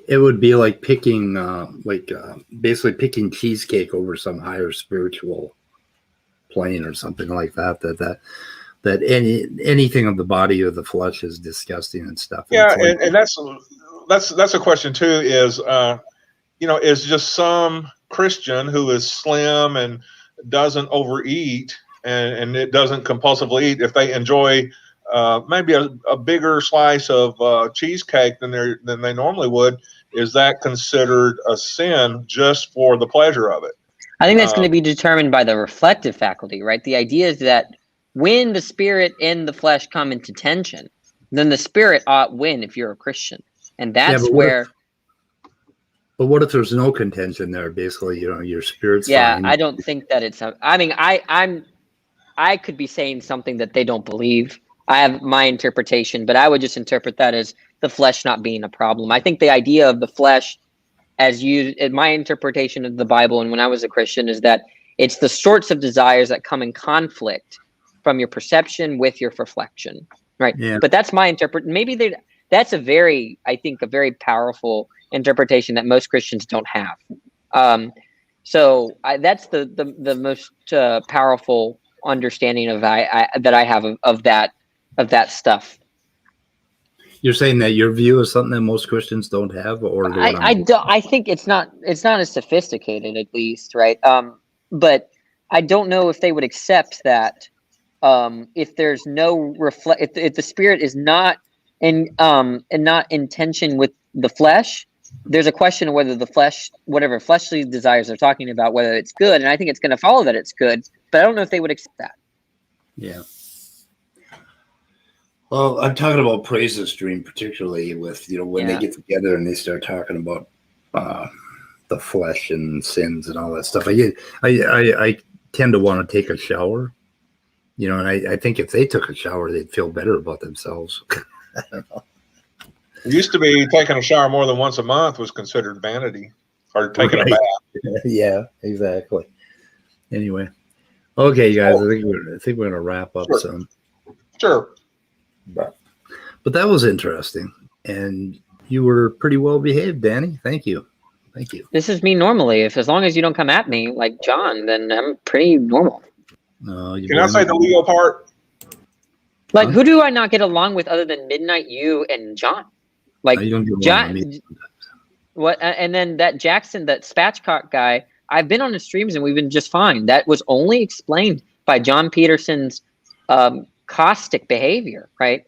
It would be like picking, basically picking cheesecake over some higher spiritual plane or something like that. That anything of the body or the flesh is disgusting and stuff. Yeah, and that's a question too. Is is just some Christian who is slim and doesn't overeat and it doesn't compulsively eat, if they enjoy maybe a bigger slice of cheesecake than they normally would, is that considered a sin just for the pleasure of it? I think that's going to be determined by the reflective faculty, right? The idea is that when the spirit and the flesh come into tension, then the spirit ought win if you're a Christian, and that's where. But what if there's no contention there? Basically, your spirit's fine. I don't think that it's. I mean, I could be saying something that they don't believe. I have my interpretation, but I would just interpret that as the flesh not being a problem. I think the idea of the flesh, as used in my interpretation of the Bible, and when I was a Christian, is that it's the sorts of desires that come in conflict from your perception with your reflection, right? Yeah. But that's my interpretation. Maybe that's a very powerful interpretation that most Christians don't have. That's the most powerful understanding of that I have of that stuff. You're saying that your view is something that most Christians don't have, or I think it's not as sophisticated, at least, right? But I don't know if they would accept that if there's no if the spirit is not in tension with the flesh. There's a question of whether the flesh, whatever fleshly desires they're talking about, whether it's good, and I think it's going to follow that it's good. But I don't know if they would accept that. Yeah. Well, I'm talking about Praise the Stream, particularly with when they get together and they start talking about the flesh and sins and all that stuff. I tend to want to take a shower, and I think if they took a shower, they'd feel better about themselves. I don't know. It used to be taking a shower more than once a month was considered vanity, or taking a bath. Yeah, exactly. Anyway, okay, guys, I think we're gonna wrap up soon. Sure. But that was interesting, and you were pretty well behaved, Danny. Thank you. This is me normally. As long as you don't come at me like John, then I'm pretty normal. Can I say the Leo part? Like, who do I not get along with other than Midnight, you, and John? Like, you don't get John. What? And then that Jackson, that Spatchcock guy. I've been on his streams and we've been just fine. That was only explained by John Peterson's caustic behavior, right?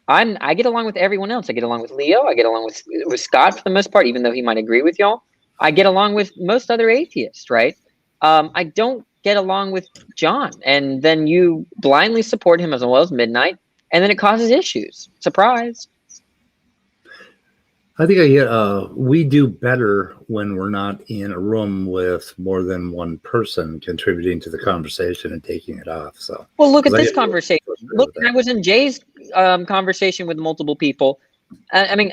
I get along with everyone else. I get along with Leo. I get along with Scott for the most part, even though he might agree with y'all. I get along with most other atheists, right? I don't get along with John, and then you blindly support him as well as Midnight, and then it causes issues. Surprise. I think we do better when we're not in a room with more than one person contributing to the conversation and taking it off. So, well, look at this conversation. Look, I was in Jay's conversation with multiple people. I mean,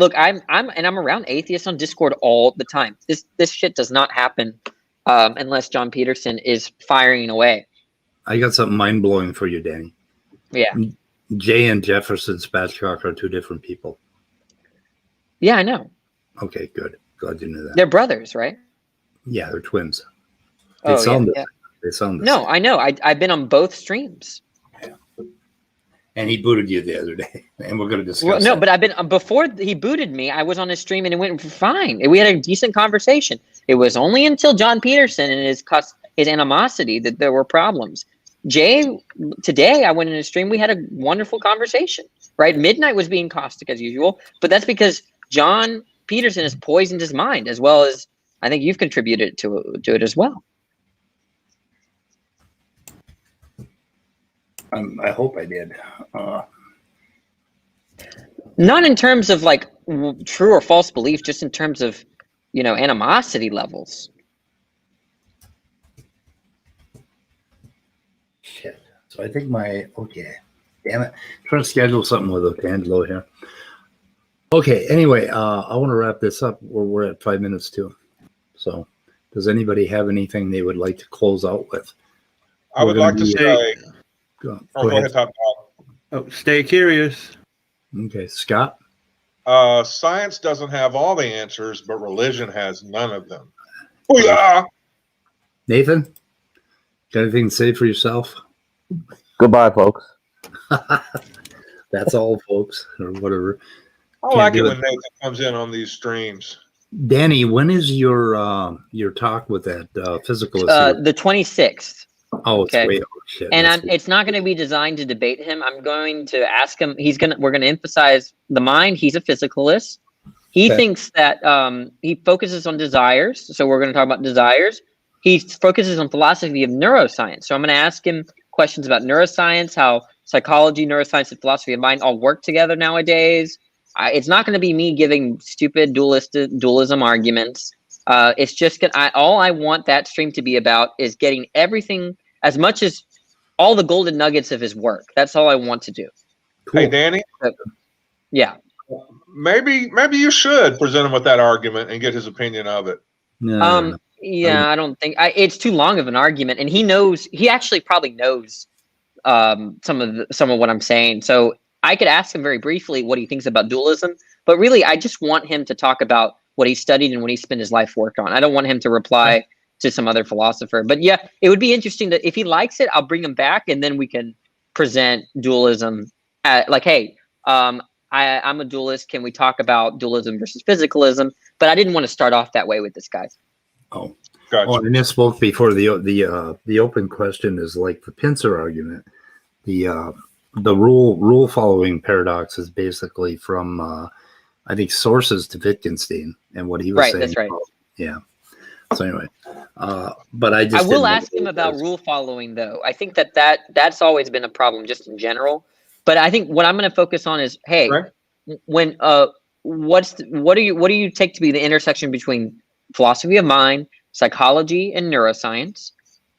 I'm around atheists on Discord all the time. This shit does not happen unless John Peterson is firing away. I got something mind blowing for you, Danny. Yeah. Jay and Jefferson Spatchcock are two different people. Yeah, I know. Okay, good. Glad you knew that. They're brothers, right? Yeah, they're twins. They sound the same. No, I know. I've been on both streams. Yeah. And he booted you the other day, and we're going to discuss. No, but I've been before he booted me. I was on his stream, and it went fine. We had a decent conversation. It was only until John Peterson and his animosity that there were problems. Jay, today I went in his stream. We had a wonderful conversation. Right, Midnight was being caustic as usual, but that's because John Peterson has poisoned his mind, as well as I think you've contributed to it as well. I hope I did. Not in terms of like true or false belief, just in terms of animosity levels. Shit. So I think okay. Damn it. I'm trying to schedule something with Angelo here. Okay, anyway, I want to wrap this up. We're at 5 minutes too. So does anybody have anything they would like to close out with? I would like to say, go ahead, Top Dog. Oh, stay curious. Okay, Scott? Science doesn't have all the answers, but religion has none of them. Booyah! Nathan? Got anything to say for yourself? Goodbye, folks. That's all, folks, or whatever. I like it when Nathan comes in on these streams. Danny, when is your talk with that physicalist? The 26th. Oh, it's okay. way over. Shit. And it's not going to be designed to debate him. I'm going to ask him. We're going to emphasize the mind. He's a physicalist. He thinks that he focuses on desires. So we're going to talk about desires. He focuses on philosophy of neuroscience. So I'm going to ask him questions about neuroscience, how psychology, neuroscience, and philosophy of mind all work together nowadays. It's not going to be me giving stupid dualism arguments. It's just all I want that stream to be about is getting everything, as much as all the golden nuggets of his work. That's all I want to do. Cool. Hey, Danny. Yeah. Maybe you should present him with that argument and get his opinion of it. No. Yeah, I don't think it's too long of an argument, and he knows. He actually probably knows some of what I'm saying. So I could ask him very briefly what he thinks about dualism, but really, I just want him to talk about what he studied and what he spent his life work on. I don't want him to reply to some other philosopher. But yeah, it would be interesting that if he likes it, I'll bring him back, and then we can present dualism. Hey, I'm a dualist. Can we talk about dualism versus physicalism? But I didn't want to start off that way with this guy. Oh, gotcha. Oh, and this both before the open question is like the pincer argument. The rule following paradox is basically from I think sources to Wittgenstein and what he was saying. That's right. Yeah. So anyway, but I will ask him about rule following though. I think that's always been a problem just in general. But I think what I'm going to focus on is, hey, when what do you take to be the intersection between philosophy of mind, psychology, and neuroscience?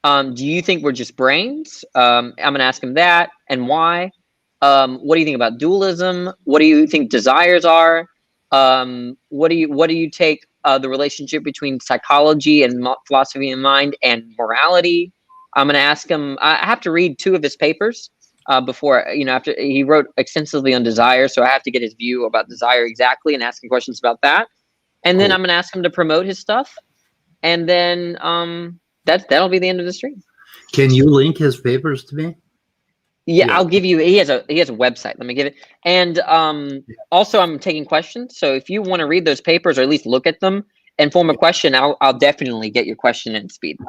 Do you think we're just brains? I'm going to ask him that and why. What do you think about dualism? What do you think desires are? What do you take the relationship between psychology and philosophy of mind and morality? I'm going to ask him. I have to read 2 of his papers before, after he wrote extensively on desire, so I have to get his view about desire exactly and ask him questions about that. And then I'm going to ask him to promote his stuff, and then that'll be the end of the stream. Can you link his papers to me? Yeah, I'll give you. He has a website. Let me give it. And also, I'm taking questions. So if you want to read those papers or at least look at them and form a question, I'll definitely get your question in speed.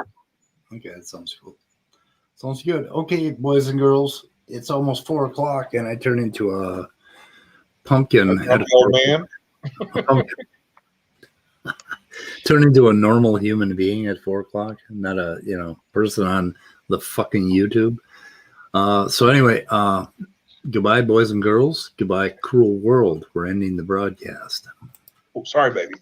Okay, that sounds cool. Sounds good. Okay, boys and girls, it's almost 4:00, and I turn into a pumpkin. Old man. Turn into a normal human being at 4:00, not a person on the fucking YouTube. So anyway, goodbye, boys and girls. Goodbye, cruel world. We're ending the broadcast. Oh, sorry, baby.